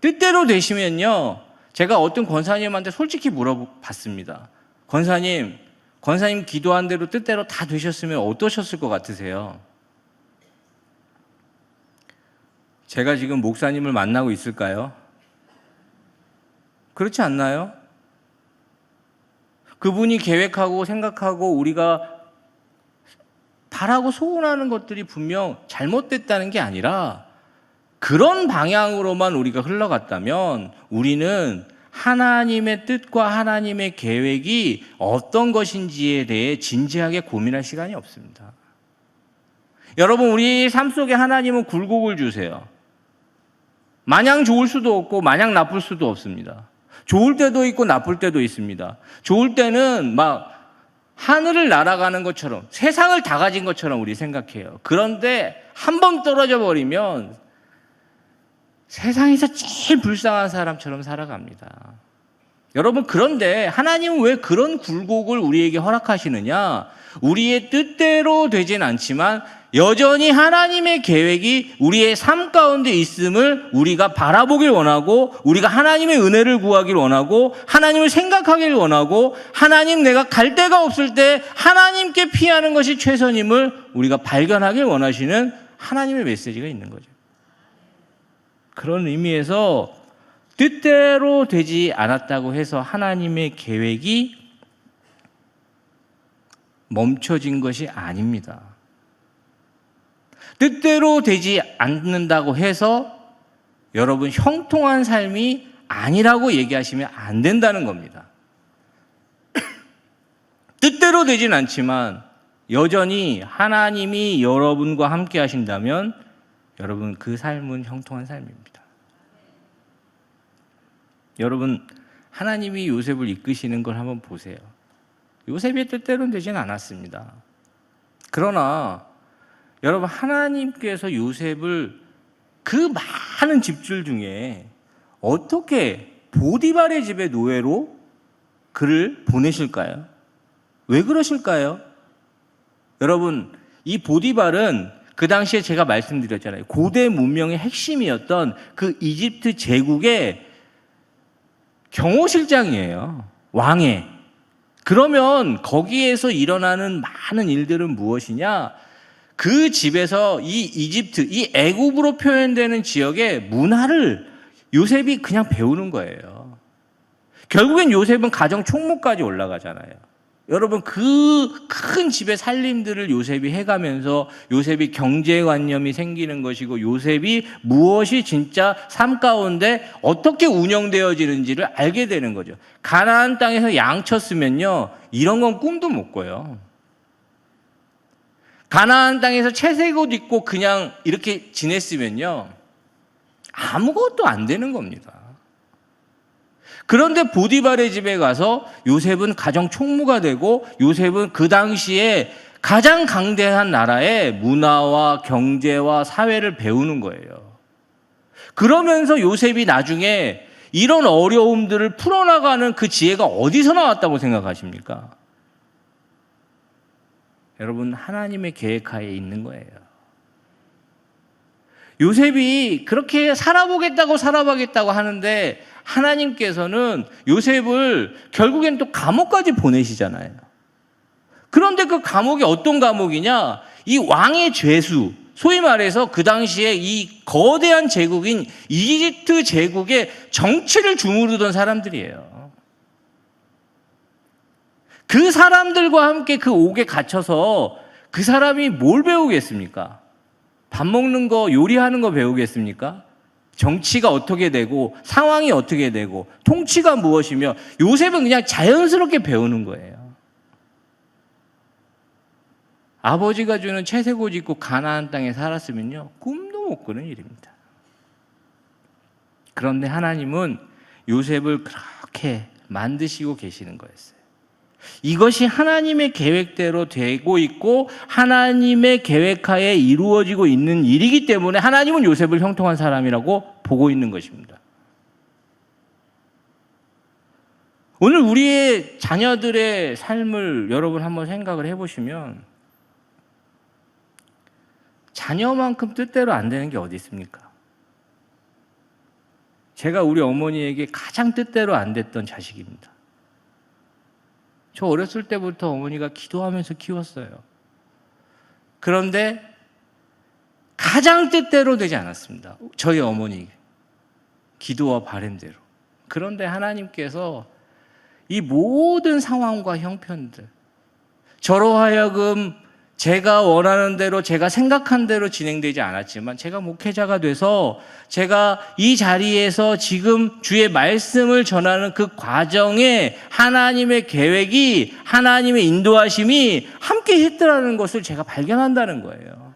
뜻대로 되시면요, 제가 어떤 권사님한테 솔직히 물어봤습니다. 권사님 기도한 대로 뜻대로 다 되셨으면 어떠셨을 것 같으세요? 제가 지금 목사님을 만나고 있을까요? 그렇지 않나요? 그분이 계획하고 생각하고 우리가 바라고 소원하는 것들이 분명 잘못됐다는 게 아니라 그런 방향으로만 우리가 흘러갔다면 우리는 하나님의 뜻과 하나님의 계획이 어떤 것인지에 대해 진지하게 고민할 시간이 없습니다. 여러분, 우리 삶 속에 하나님은 굴곡을 주세요. 마냥 좋을 수도 없고 마냥 나쁠 수도 없습니다. 좋을 때도 있고 나쁠 때도 있습니다. 좋을 때는 막 하늘을 날아가는 것처럼 세상을 다 가진 것처럼 우리 생각해요. 그런데 한 번 떨어져 버리면 세상에서 제일 불쌍한 사람처럼 살아갑니다. 여러분, 그런데 하나님은 왜 그런 굴곡을 우리에게 허락하시느냐? 우리의 뜻대로 되진 않지만 여전히 하나님의 계획이 우리의 삶 가운데 있음을 우리가 바라보길 원하고, 우리가 하나님의 은혜를 구하길 원하고, 하나님을 생각하길 원하고, 하나님, 내가 갈 데가 없을 때 하나님께 피하는 것이 최선임을 우리가 발견하길 원하시는 하나님의 메시지가 있는 거죠. 그런 의미에서 뜻대로 되지 않았다고 해서 하나님의 계획이 멈춰진 것이 아닙니다. 뜻대로 되지 않는다고 해서 여러분 형통한 삶이 아니라고 얘기하시면 안 된다는 겁니다. 뜻대로 되진 않지만 여전히 하나님이 여러분과 함께 하신다면 여러분 그 삶은 형통한 삶입니다. 여러분, 하나님이 요셉을 이끄시는 걸 한번 보세요. 요셉의 뜻대로는 되진 않았습니다. 그러나 여러분, 하나님께서 요셉을 그 많은 집들 중에 어떻게 보디발의 집의 노예로 그를 보내실까요? 왜 그러실까요? 여러분, 이 보디발은 그 당시에 제가 말씀드렸잖아요. 고대 문명의 핵심이었던 그 이집트 제국의 경호실장이에요. 왕의. 그러면 거기에서 일어나는 많은 일들은 무엇이냐? 그 집에서 이 이집트, 이 애굽으로 표현되는 지역의 문화를 요셉이 그냥 배우는 거예요. 결국엔 요셉은 가정 총무까지 올라가잖아요. 여러분, 그 큰 집의 살림들을 요셉이 해가면서 요셉이 경제관념이 생기는 것이고 요셉이 무엇이 진짜 삶 가운데 어떻게 운영되어지는지를 알게 되는 거죠. 가나안 땅에서 양쳤으면요, 이런 건 꿈도 못 꿔요. 가나안 땅에서 채색 옷 입고 그냥 이렇게 지냈으면요, 아무것도 안 되는 겁니다. 그런데 보디발의 집에 가서 요셉은 가정 총무가 되고 요셉은 그 당시에 가장 강대한 나라의 문화와 경제와 사회를 배우는 거예요. 그러면서 요셉이 나중에 이런 어려움들을 풀어나가는 그 지혜가 어디서 나왔다고 생각하십니까? 여러분, 하나님의 계획하에 있는 거예요. 요셉이 그렇게 살아보겠다고 하는데 하나님께서는 요셉을 결국엔 또 감옥까지 보내시잖아요. 그런데 그 감옥이 어떤 감옥이냐? 이 왕의 죄수, 소위 말해서 그 당시에 이 거대한 제국인 이집트 제국의 정치를 주무르던 사람들이에요. 그 사람들과 함께 그 옥에 갇혀서 그 사람이 뭘 배우겠습니까? 밥 먹는 거, 요리하는 거 배우겠습니까? 정치가 어떻게 되고 상황이 어떻게 되고 통치가 무엇이며 요셉은 그냥 자연스럽게 배우는 거예요. 아버지가 주는 채색 옷 입고 가나안 땅에 살았으면요, 꿈도 못 꾸는 일입니다. 그런데 하나님은 요셉을 그렇게 만드시고 계시는 거였어요. 이것이 하나님의 계획대로 되고 있고 하나님의 계획하에 이루어지고 있는 일이기 때문에 하나님은 요셉을 형통한 사람이라고 보고 있는 것입니다. 오늘 우리의 자녀들의 삶을 여러분 한번 생각을 해보시면 자녀만큼 뜻대로 안 되는 게 어디 있습니까? 제가 우리 어머니에게 가장 뜻대로 안 됐던 자식입니다. 저 어렸을 때부터 어머니가 기도하면서 키웠어요. 그런데 가장 뜻대로 되지 않았습니다. 저희 어머니 기도와 바람대로. 그런데 하나님께서 이 모든 상황과 형편들, 저로 하여금 제가 원하는 대로, 제가 생각한 대로 진행되지 않았지만 제가 목회자가 돼서 제가 이 자리에서 지금 주의 말씀을 전하는 그 과정에 하나님의 계획이, 하나님의 인도하심이 함께 했더라는 것을 제가 발견한다는 거예요.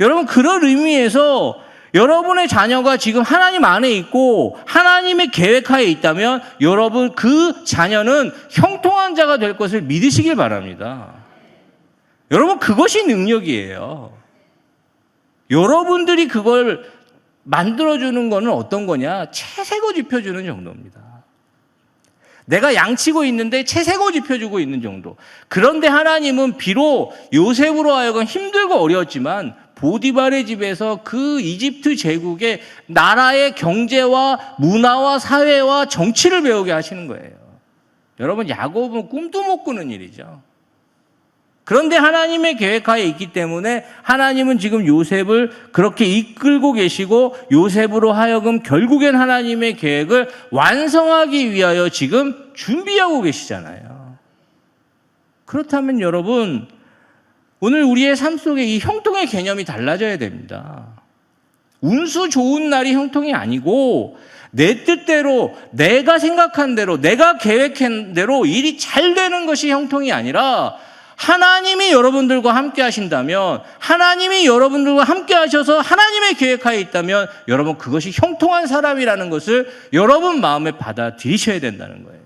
여러분, 그런 의미에서 여러분의 자녀가 지금 하나님 안에 있고 하나님의 계획하에 있다면 여러분 그 자녀는 형통한 자가 될 것을 믿으시길 바랍니다. 여러분, 그것이 능력이에요. 여러분들이 그걸 만들어주는 거는 어떤 거냐? 채색옷 입혀주는 정도입니다. 내가 양치고 있는데 채색옷 입혀주고 있는 정도. 그런데 하나님은 비록 요셉으로 하여금 힘들고 어려웠지만 보디발의 집에서 그 이집트 제국의 나라의 경제와 문화와 사회와 정치를 배우게 하시는 거예요. 여러분, 야곱은 꿈도 못 꾸는 일이죠. 그런데 하나님의 계획하에 있기 때문에 하나님은 지금 요셉을 그렇게 이끌고 계시고 요셉으로 하여금 결국엔 하나님의 계획을 완성하기 위하여 지금 준비하고 계시잖아요. 그렇다면 여러분, 오늘 우리의 삶 속에 이 형통의 개념이 달라져야 됩니다. 운수 좋은 날이 형통이 아니고 내 뜻대로, 내가 생각한 대로, 내가 계획한 대로 일이 잘 되는 것이 형통이 아니라 하나님이 여러분들과 함께 하신다면, 하나님이 여러분들과 함께 하셔서 하나님의 계획하에 있다면 여러분 그것이 형통한 사람이라는 것을 여러분 마음에 받아들이셔야 된다는 거예요.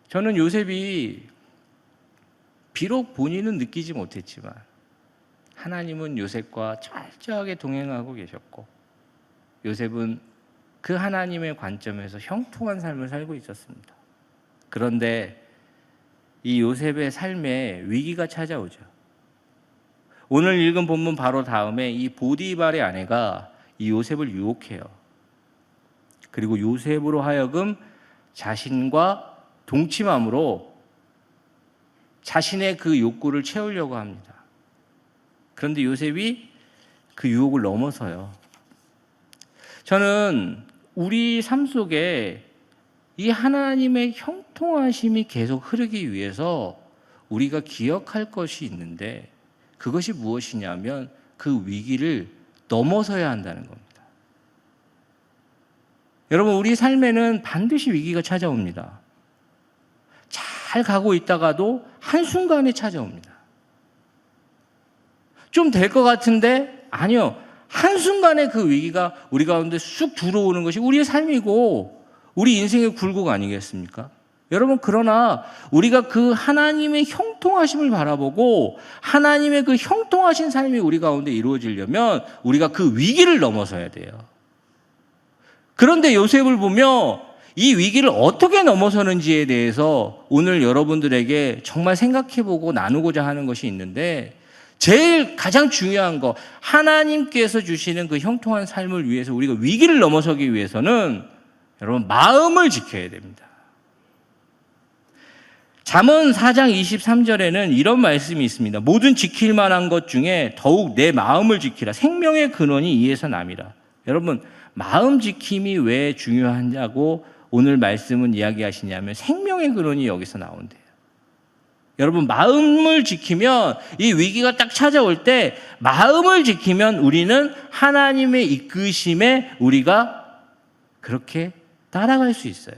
저는 요셉이 비록 본인은 느끼지 못했지만 하나님은 요셉과 철저하게 동행하고 계셨고 요셉은 그 하나님의 관점에서 형통한 삶을 살고 있었습니다. 그런데 이 요셉의 삶에 위기가 찾아오죠. 오늘 읽은 본문 바로 다음에 이 보디발의 아내가 이 요셉을 유혹해요. 그리고 요셉으로 하여금 자신과 동침함으로 자신의 그 욕구를 채우려고 합니다. 그런데 요셉이 그 유혹을 넘어서요. 저는 우리 삶 속에 이 하나님의 형통하심이 계속 흐르기 위해서 우리가 기억할 것이 있는데 그것이 무엇이냐면 그 위기를 넘어서야 한다는 겁니다. 여러분, 우리 삶에는 반드시 위기가 찾아옵니다. 잘 가고 있다가도 한순간에 찾아옵니다. 좀 될 것 같은데 아니요. 한순간에 그 위기가 우리 가운데 쑥 들어오는 것이 우리의 삶이고 우리 인생의 굴곡 아니겠습니까? 여러분, 그러나 우리가 그 하나님의 형통하심을 바라보고 하나님의 그 형통하신 삶이 우리 가운데 이루어지려면 우리가 그 위기를 넘어서야 돼요. 그런데 요셉을 보며 이 위기를 어떻게 넘어서는지에 대해서 오늘 여러분들에게 정말 생각해보고 나누고자 하는 것이 있는데, 제일 가장 중요한 거, 하나님께서 주시는 그 형통한 삶을 위해서 우리가 위기를 넘어서기 위해서는 여러분 마음을 지켜야 됩니다. 잠언 4장 23절에는 이런 말씀이 있습니다. 모든 지킬 만한 것 중에 더욱 내 마음을 지키라. 생명의 근원이 이에서 남이라. 여러분, 마음 지킴이 왜 중요하냐고 오늘 말씀은 이야기하시냐면 생명의 근원이 여기서 나온대요. 여러분, 마음을 지키면, 이 위기가 딱 찾아올 때 마음을 지키면 우리는 하나님의 이끄심에 우리가 그렇게 따라갈 수 있어요.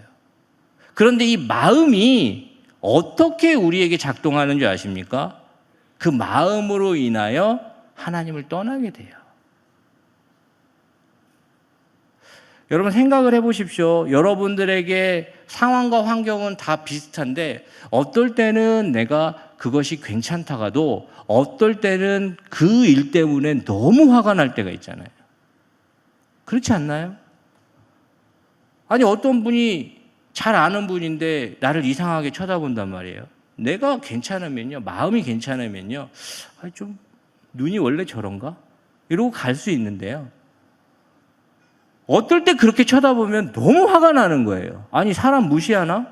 그런데 이 마음이 어떻게 우리에게 작동하는 줄 아십니까? 그 마음으로 인하여 하나님을 떠나게 돼요. 여러분, 생각을 해보십시오. 여러분들에게 상황과 환경은 다 비슷한데 어떨 때는 내가 그것이 괜찮다가도 어떨 때는 그 일 때문에 너무 화가 날 때가 있잖아요. 그렇지 않나요? 아니, 어떤 분이 잘 아는 분인데 나를 이상하게 쳐다본단 말이에요. 내가 괜찮으면요, 마음이 괜찮으면요, 좀 눈이 원래 저런가? 이러고 갈 수 있는데요. 어떨 때 그렇게 쳐다보면 너무 화가 나는 거예요. 아니, 사람 무시하나?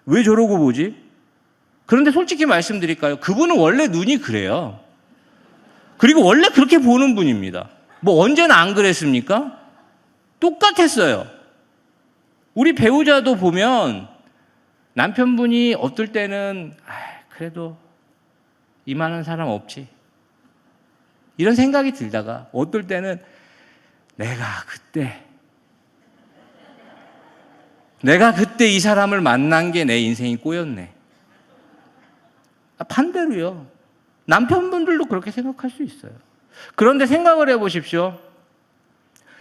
왜 저러고 보지? 그런데 솔직히 말씀드릴까요? 그분은 원래 눈이 그래요. 그리고 원래 그렇게 보는 분입니다. 뭐 언제나 안 그랬습니까? 똑같았어요. 우리 배우자도 보면 남편분이 어떨 때는 그래도 이만한 사람 없지, 이런 생각이 들다가 어떨 때는 내가 그때 이 사람을 만난 게 내 인생이 꼬였네. 반대로요. 남편분들도 그렇게 생각할 수 있어요. 그런데 생각을 해보십시오.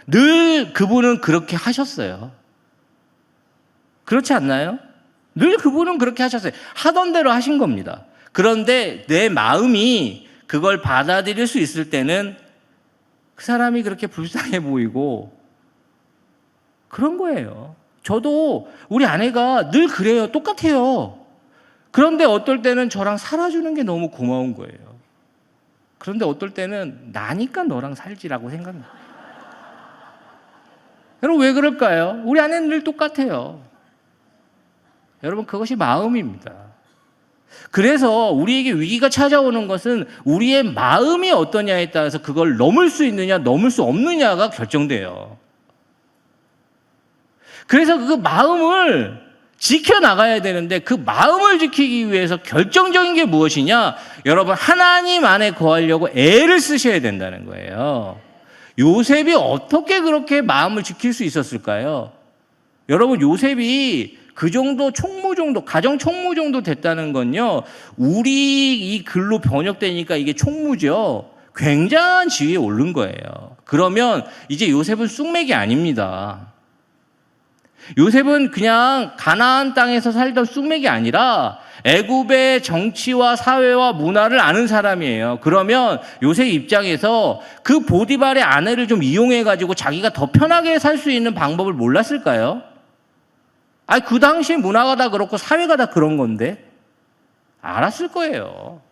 늘 그분은 그렇게 하셨어요. 그렇지 않나요? 늘 그분은 그렇게 하셨어요. 하던 대로 하신 겁니다. 그런데 내 마음이 그걸 받아들일 수 있을 때는 그 사람이 그렇게 불쌍해 보이고 그런 거예요. 저도 우리 아내가 늘 그래요. 똑같아요. 그런데 어떨 때는 저랑 살아주는 게 너무 고마운 거예요. 그런데 어떨 때는 나니까 너랑 살지라고 생각해요. 여러분, 왜 그럴까요? 우리 아내는 늘 똑같아요. 여러분, 그것이 마음입니다. 그래서 우리에게 위기가 찾아오는 것은 우리의 마음이 어떠냐에 따라서 그걸 넘을 수 있느냐 넘을 수 없느냐가 결정돼요. 그래서 그 마음을 지켜나가야 되는데, 그 마음을 지키기 위해서 결정적인 게 무엇이냐? 여러분, 하나님 안에 거하려고 애를 쓰셔야 된다는 거예요. 요셉이 어떻게 그렇게 마음을 지킬 수 있었을까요? 여러분, 요셉이 그 정도 총무 정도, 가정 총무 정도 됐다는 건요, 우리 이 글로 번역되니까 이게 총무죠. 굉장한 지위에 오른 거예요. 그러면 이제 요셉은 쑥맥이 아닙니다. 요셉은 그냥 가나안 땅에서 살던 쑥맥이 아니라 애굽의 정치와 사회와 문화를 아는 사람이에요. 그러면 요셉 입장에서 그 보디발의 아내를 좀 이용해가지고 자기가 더 편하게 살 수 있는 방법을 몰랐을까요? 아니, 그 당시 문화가 다 그렇고 사회가 다 그런 건데 알았을 거예요.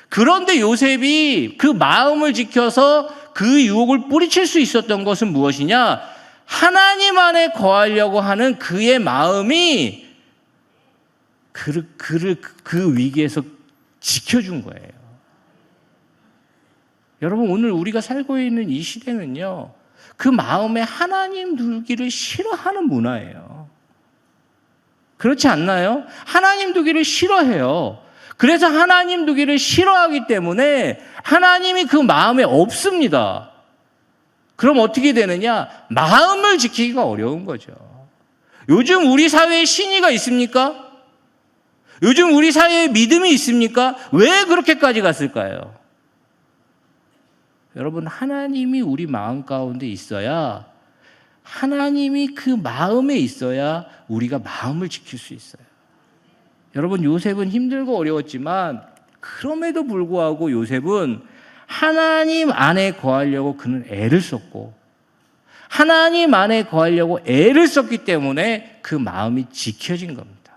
그런데 요셉이 그 마음을 지켜서 그 유혹을 뿌리칠 수 있었던 것은 무엇이냐? 하나님 안에 거하려고 하는 그의 마음이 그를 그 위기에서 지켜준 거예요. 여러분, 오늘 우리가 살고 있는 이 시대는요, 그 마음에 하나님 두기를 싫어하는 문화예요. 그렇지 않나요? 하나님 두기를 싫어해요. 그래서 하나님 두기를 싫어하기 때문에 하나님이 그 마음에 없습니다. 그럼 어떻게 되느냐? 마음을 지키기가 어려운 거죠. 요즘 우리 사회에 신의가 있습니까? 요즘 우리 사회에 믿음이 있습니까? 왜 그렇게까지 갔을까요? 여러분, 하나님이 우리 마음 가운데 있어야 하나님이 그 마음에 있어야 우리가 마음을 지킬 수 있어요. 여러분, 요셉은 힘들고 어려웠지만 그럼에도 불구하고 요셉은 하나님 안에 거하려고 그는 애를 썼고, 하나님 안에 거하려고 애를 썼기 때문에 그 마음이 지켜진 겁니다.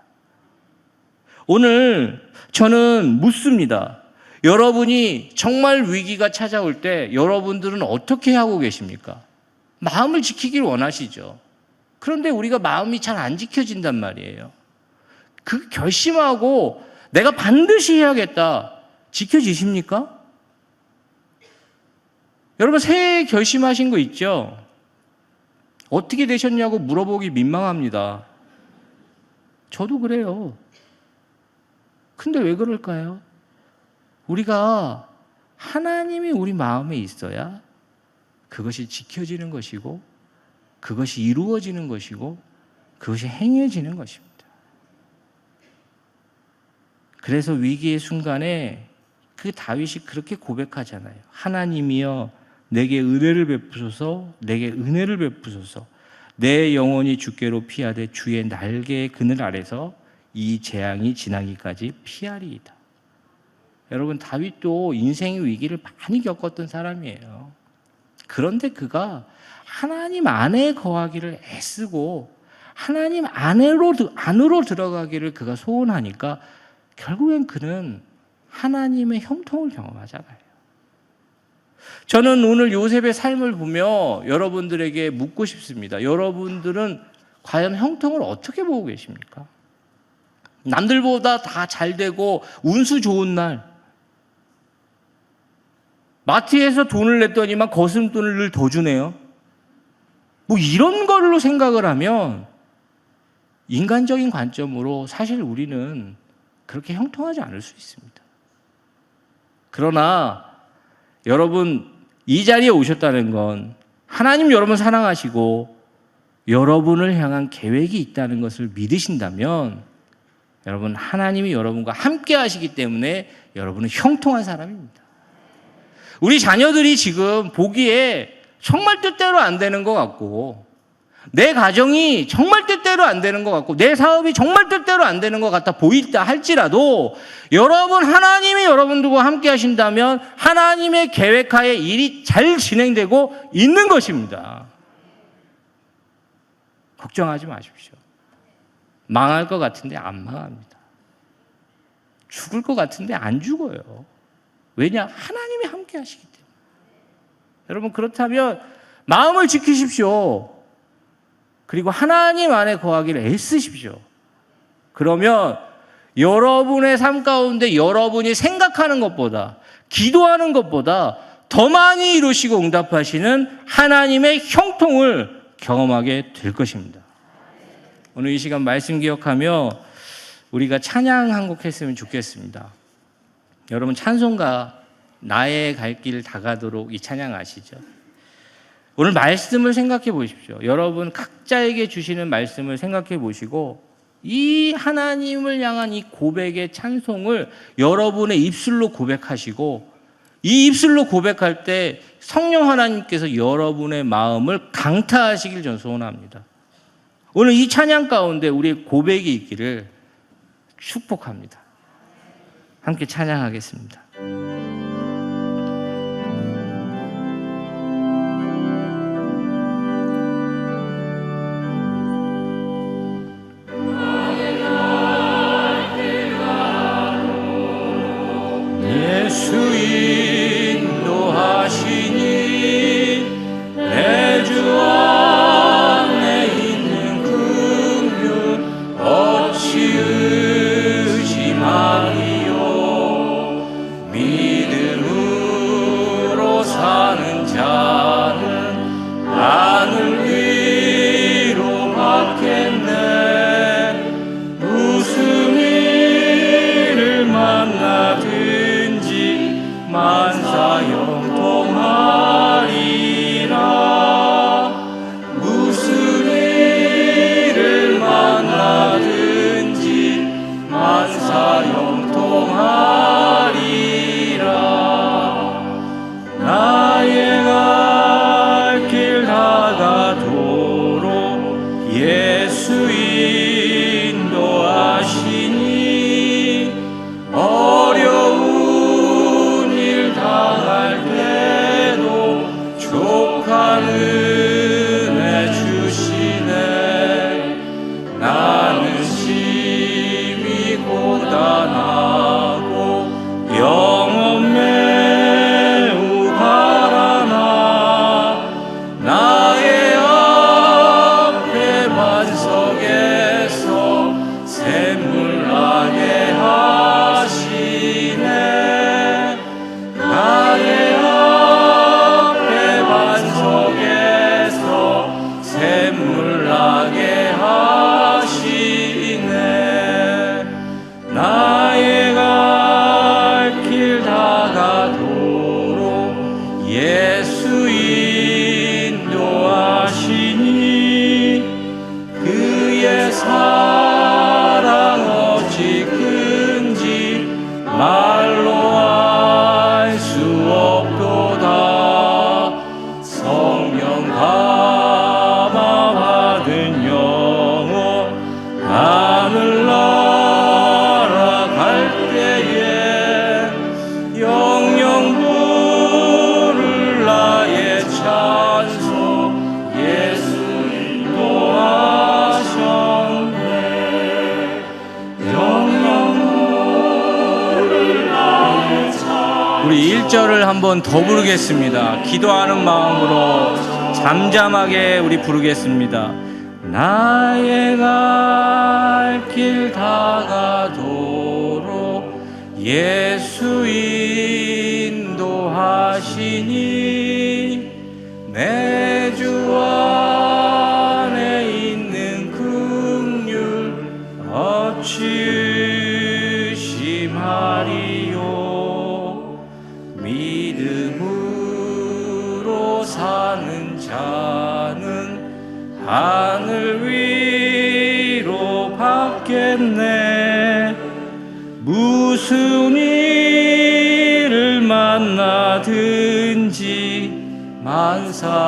오늘 저는 묻습니다. 여러분이 정말 위기가 찾아올 때 여러분들은 어떻게 하고 계십니까? 마음을 지키길 원하시죠. 그런데 우리가 마음이 잘 안 지켜진단 말이에요. 그 결심하고 내가 반드시 해야겠다. 지켜지십니까? 여러분, 새해 결심하신 거 있죠? 어떻게 되셨냐고 물어보기 민망합니다. 저도 그래요. 근데 왜 그럴까요? 우리가 하나님이 우리 마음에 있어야 그것이 지켜지는 것이고, 그것이 이루어지는 것이고, 그것이 행해지는 것입니다. 그래서 위기의 순간에 그 다윗이 그렇게 고백하잖아요. 하나님이여 내게 은혜를 베푸소서, 내게 은혜를 베푸소서. 내 영혼이 주께로 피하되 주의 날개의 그늘 아래서 이 재앙이 지나기까지 피하리이다. 여러분, 다윗도 인생의 위기를 많이 겪었던 사람이에요. 그런데 그가 하나님 안에 거하기를 애쓰고 하나님 안으로 들어가기를 그가 소원하니까 결국엔 그는 하나님의 형통을 경험하잖아요. 저는 오늘 요셉의 삶을 보며 여러분들에게 묻고 싶습니다. 여러분들은 과연 형통을 어떻게 보고 계십니까? 남들보다 다 잘 되고 운수 좋은 날, 마트에서 돈을 냈더니만 거슴돈을 더 주네요. 뭐 이런 걸로 생각을 하면 인간적인 관점으로 사실 우리는 그렇게 형통하지 않을 수 있습니다. 그러나 여러분, 이 자리에 오셨다는 건 하나님 여러분 사랑하시고 여러분을 향한 계획이 있다는 것을 믿으신다면 여러분, 하나님이 여러분과 함께 하시기 때문에 여러분은 형통한 사람입니다. 우리 자녀들이 지금 보기에 정말 뜻대로 안 되는 것 같고, 내 가정이 정말 뜻대로 안 되는 것 같고, 내 사업이 정말 뜻대로 안 되는 것 같아 보인다 할지라도 여러분, 하나님이 여러분들과 함께 하신다면 하나님의 계획하에 일이 잘 진행되고 있는 것입니다. 걱정하지 마십시오. 망할 것 같은데 안 망합니다. 죽을 것 같은데 안 죽어요. 왜냐? 하나님이 함께 하시기 때문에. 여러분, 그렇다면 마음을 지키십시오. 그리고 하나님 안에 거하기를 애쓰십시오. 그러면 여러분의 삶 가운데 여러분이 생각하는 것보다, 기도하는 것보다 더 많이 이루시고 응답하시는 하나님의 형통을 경험하게 될 것입니다. 오늘 이 시간 말씀 기억하며 우리가 찬양 한 곡 했으면 좋겠습니다. 여러분, 찬송가 나의 갈 길 다가도록 이 찬양 아시죠? 오늘 말씀을 생각해 보십시오. 여러분 각자에게 주시는 말씀을 생각해 보시고 이 하나님을 향한 이 고백의 찬송을 여러분의 입술로 고백하시고, 이 입술로 고백할 때 성령 하나님께서 여러분의 마음을 강타하시길 전 소원합니다. 오늘 이 찬양 가운데 우리의 고백이 있기를 축복합니다. 함께 찬양하겠습니다. 예수 인도하시니 내 주 안에 있는 긍휼 어찌 의심하리요. 믿음으로 사는 자는 하늘 위로 받겠네. 무슨 일을 만나든지 만사 형통하리라. 무슨 일을 만나든지 만사 형통하리라. 나의 갈 길 다가도 예수 인도하시니 그의 사랑 어찌 큰지 말로 알 수 없도다. 성령 감화 받은 영혼 하늘나라 갈 때에 영영 부를 나의 찬송 예수 인도하셨네. 영영 부를 나의 찬송. 우리 1절을 한번 더 부르겠습니다. 기도하는 마음으로 잠잠하게 우리 부르겠습니다. 나의 갈 길 다가도록 예수 인도하시니 내 주 안에 있는 긍휼 어찌 의심하리요. 믿음으로 사는 자는 하늘 위로 받겠네. 무슨 일을 만나든지 만사형통하리라.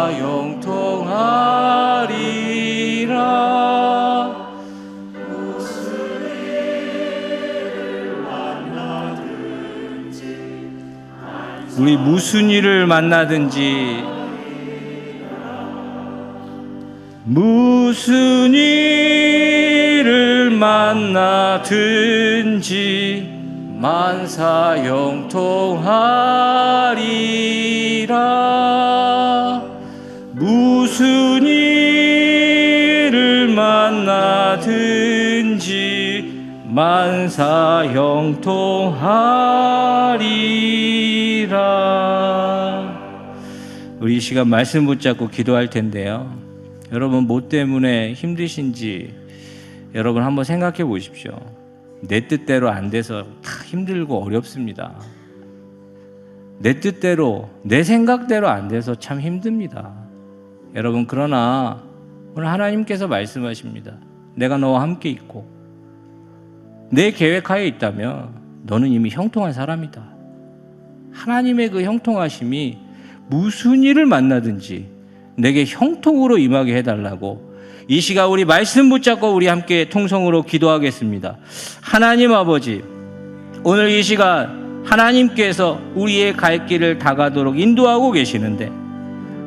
우리 무슨 일을 만나든지 무슨 일을 만나든지 만사형통하리라. 무슨 일을 만나든지 만사형통하리라. 우리 이 시간 말씀 붙잡고 기도할 텐데요. 여러분 뭐 때문에 힘드신지 여러분 한번 생각해 보십시오. 내 뜻대로 안 돼서 다 힘들고 어렵습니다. 내 뜻대로 내 생각대로 안 돼서 참 힘듭니다. 여러분 그러나 오늘 하나님께서 말씀하십니다. 내가 너와 함께 있고 내 계획하에 있다면 너는 이미 형통한 사람이다. 하나님의 그 형통하심이 무슨 일을 만나든지 내게 형통으로 임하게 해달라고 이 시간 우리 말씀 붙잡고 우리 함께 통성으로 기도하겠습니다. 하나님 아버지, 오늘 이 시간 하나님께서 우리의 갈 길을 다가도록 인도하고 계시는데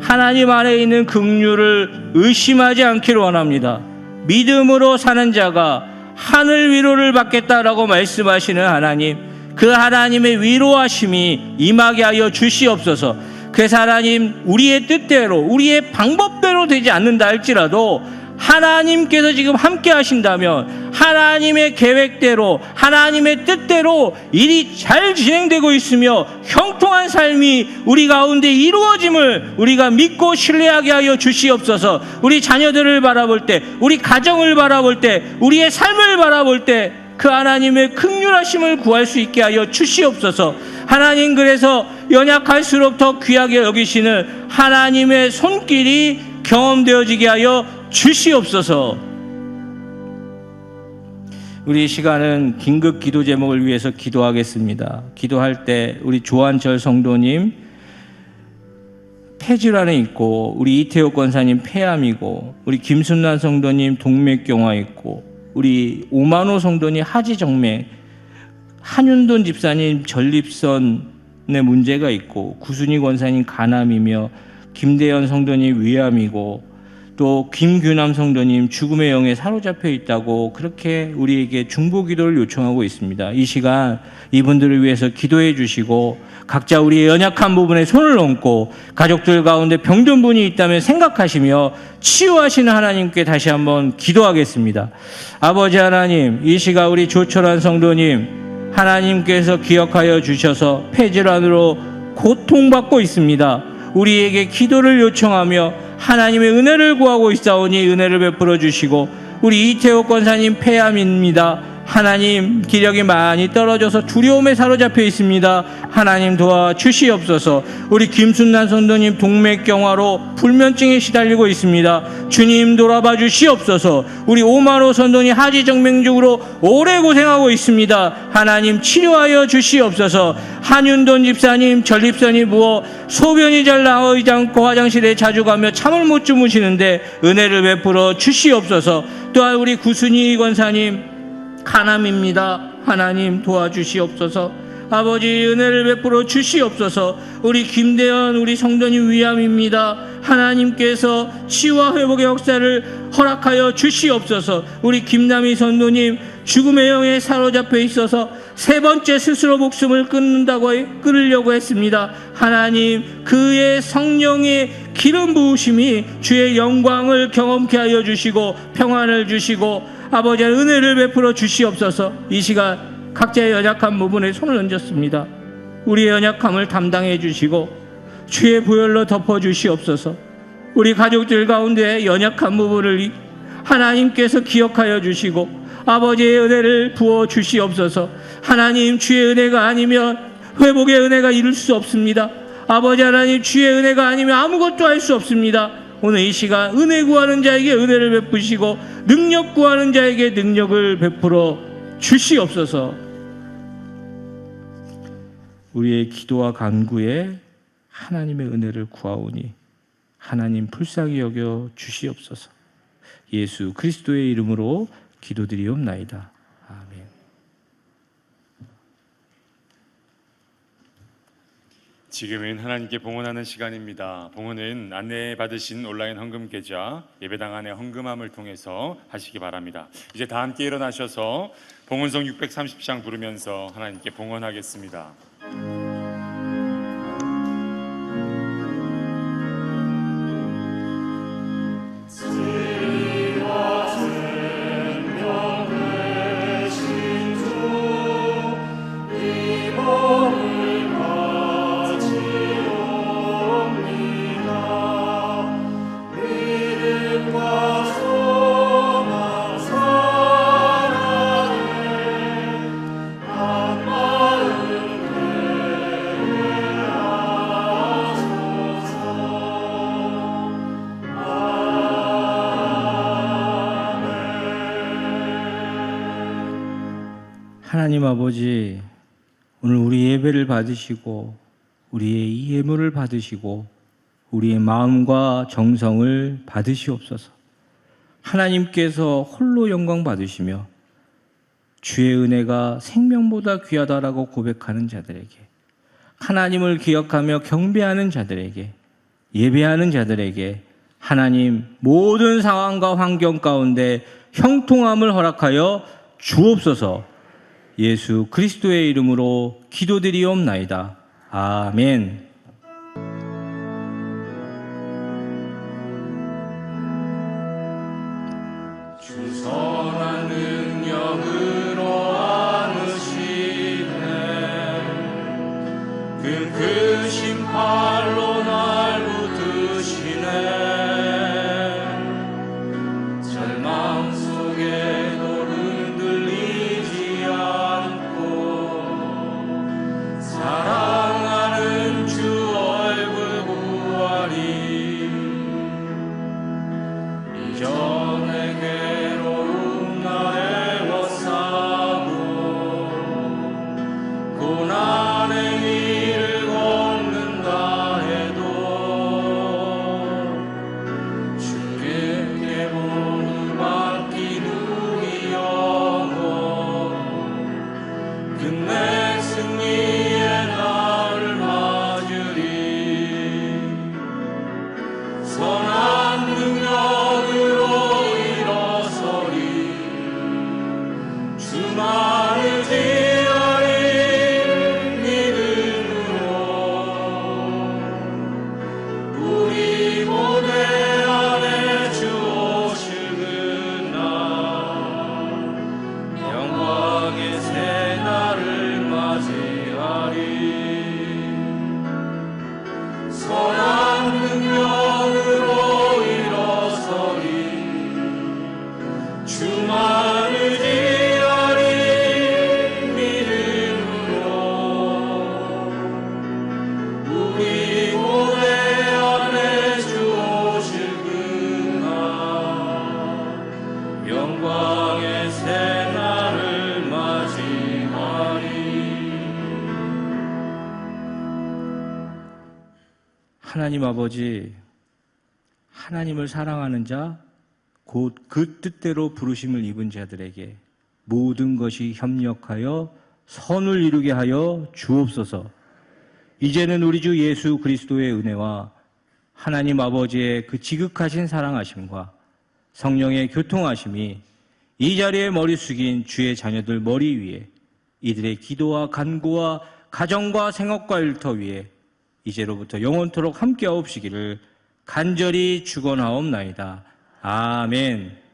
하나님 안에 있는 긍휼을 의심하지 않기를 원합니다. 믿음으로 사는 자가 하늘 위로를 받겠다라고 말씀하시는 하나님, 그 하나님의 위로하심이 임하게 하여 주시옵소서. 그래서 하나님, 우리의 뜻대로 우리의 방법대로 되지 않는다 할지라도 하나님께서 지금 함께 하신다면 하나님의 계획대로 하나님의 뜻대로 일이 잘 진행되고 있으며 형통한 삶이 우리 가운데 이루어짐을 우리가 믿고 신뢰하게 하여 주시옵소서. 우리 자녀들을 바라볼 때, 우리 가정을 바라볼 때, 우리의 삶을 바라볼 때 그 하나님의 긍휼하심을 구할 수 있게 하여 주시옵소서. 하나님, 그래서 연약할수록 더 귀하게 여기시는 하나님의 손길이 경험되어지게 하여 주시옵소서. 우리 이 시간은 긴급 기도 제목을 위해서 기도하겠습니다. 기도할 때 우리 조한철 성도님 폐질환에 있고, 우리 이태호 권사님 폐암이고, 우리 김순란 성도님 동맥경화 있고, 우리 오만호 성도님 하지정맥, 한윤돈 집사님 전립선에 문제가 있고, 구순이 권사님 간암이며, 김대현 성도님 위암이고, 또 김규남 성도님 죽음의 영에 사로잡혀 있다고 그렇게 우리에게 중보기도를 요청하고 있습니다. 이 시간 이분들을 위해서 기도해 주시고, 각자 우리의 연약한 부분에 손을 얹고 가족들 가운데 병든 분이 있다면 생각하시며 치유하시는 하나님께 다시 한번 기도하겠습니다. 아버지 하나님, 이 시간 우리 조철환 성도님 하나님께서 기억하여 주셔서 폐질환으로 고통받고 있습니다. 우리에게 기도를 요청하며 하나님의 은혜를 구하고 있사오니 은혜를 베풀어 주시고, 우리 이태호 권사님 폐암입니다. 하나님, 기력이 많이 떨어져서 두려움에 사로잡혀 있습니다. 하나님 도와주시옵소서. 우리 김순란 선도님 동맥경화로 불면증에 시달리고 있습니다. 주님 돌아봐 주시옵소서. 우리 오만호 선도님 하지정맥증으로 오래 고생하고 있습니다. 하나님 치료하여 주시옵소서. 한윤돈 집사님 전립선이 부어 소변이 잘 나오지 않고 화장실에 자주 가며 잠을 못 주무시는데 은혜를 베풀어 주시옵소서. 또한 우리 구순이 권사님 간암입니다. 하나님 도와주시옵소서. 아버지 은혜를 베풀어 주시옵소서. 우리 김대현 우리 성도님 위암입니다. 하나님께서 치유와 회복의 역사를 허락하여 주시옵소서. 우리 김남희 선도님 죽음의 영에 사로잡혀 있어서 세 번째 스스로 목숨을 끊으려고 했습니다. 하나님 그의 성령의 기름 부으심이 주의 영광을 경험케 하여 주시고 평안을 주시고 아버지 은혜를 베풀어 주시옵소서. 이 시간 각자의 연약한 부분에 손을 얹었습니다. 우리의 연약함을 담당해 주시고 주의 보혈로 덮어 주시옵소서. 우리 가족들 가운데 연약한 부분을 하나님께서 기억하여 주시고 아버지의 은혜를 부어 주시옵소서. 하나님 주의 은혜가 아니면 회복의 은혜가 이룰 수 없습니다. 아버지 하나님 주의 은혜가 아니면 아무것도 할 수 없습니다. 오늘 이 시간 은혜 구하는 자에게 은혜를 베푸시고 능력 구하는 자에게 능력을 베풀어 주시옵소서. 우리의 기도와 간구에 하나님의 은혜를 구하오니 하나님 불쌍히 여겨 주시옵소서. 예수 그리스도의 이름으로 기도드리옵나이다. 아멘. 지금은 하나님께 봉헌하는 시간입니다. 봉헌은 안내받으신 온라인 헌금 계좌 예배당 안에 헌금함을 통해서 하시기 바랍니다. 이제 다 함께 일어나셔서 봉헌성 630장 부르면서 하나님께 봉헌하겠습니다. 하나님 아버지, 오늘 우리 예배를 받으시고 우리의 이 예물을 받으시고 우리의 마음과 정성을 받으시옵소서. 하나님께서 홀로 영광 받으시며 주의 은혜가 생명보다 귀하다라고 고백하는 자들에게, 하나님을 기억하며 경배하는 자들에게, 예배하는 자들에게 하나님 모든 상황과 환경 가운데 형통함을 허락하여 주옵소서. 예수 그리스도의 이름으로 기도드리옵나이다. 아멘. 주 선한 능력으로 안으시네 그 심팔로 날 붙드시네 절망 속에도 흔들리지 않고 사랑하는 주 하나님 아버지, 하나님을 사랑하는 자, 곧 그 뜻대로 부르심을 입은 자들에게 모든 것이 협력하여 선을 이루게 하여 주옵소서. 이제는 우리 주 예수 그리스도의 은혜와 하나님 아버지의 그 지극하신 사랑하심과 성령의 교통하심이 이 자리에 머리 숙인 주의 자녀들 머리 위에 이들의 기도와 간구와 가정과 생업과 일터 위에 이제로부터 영원토록 함께하옵시기를 간절히 축원하옵나이다. 아멘.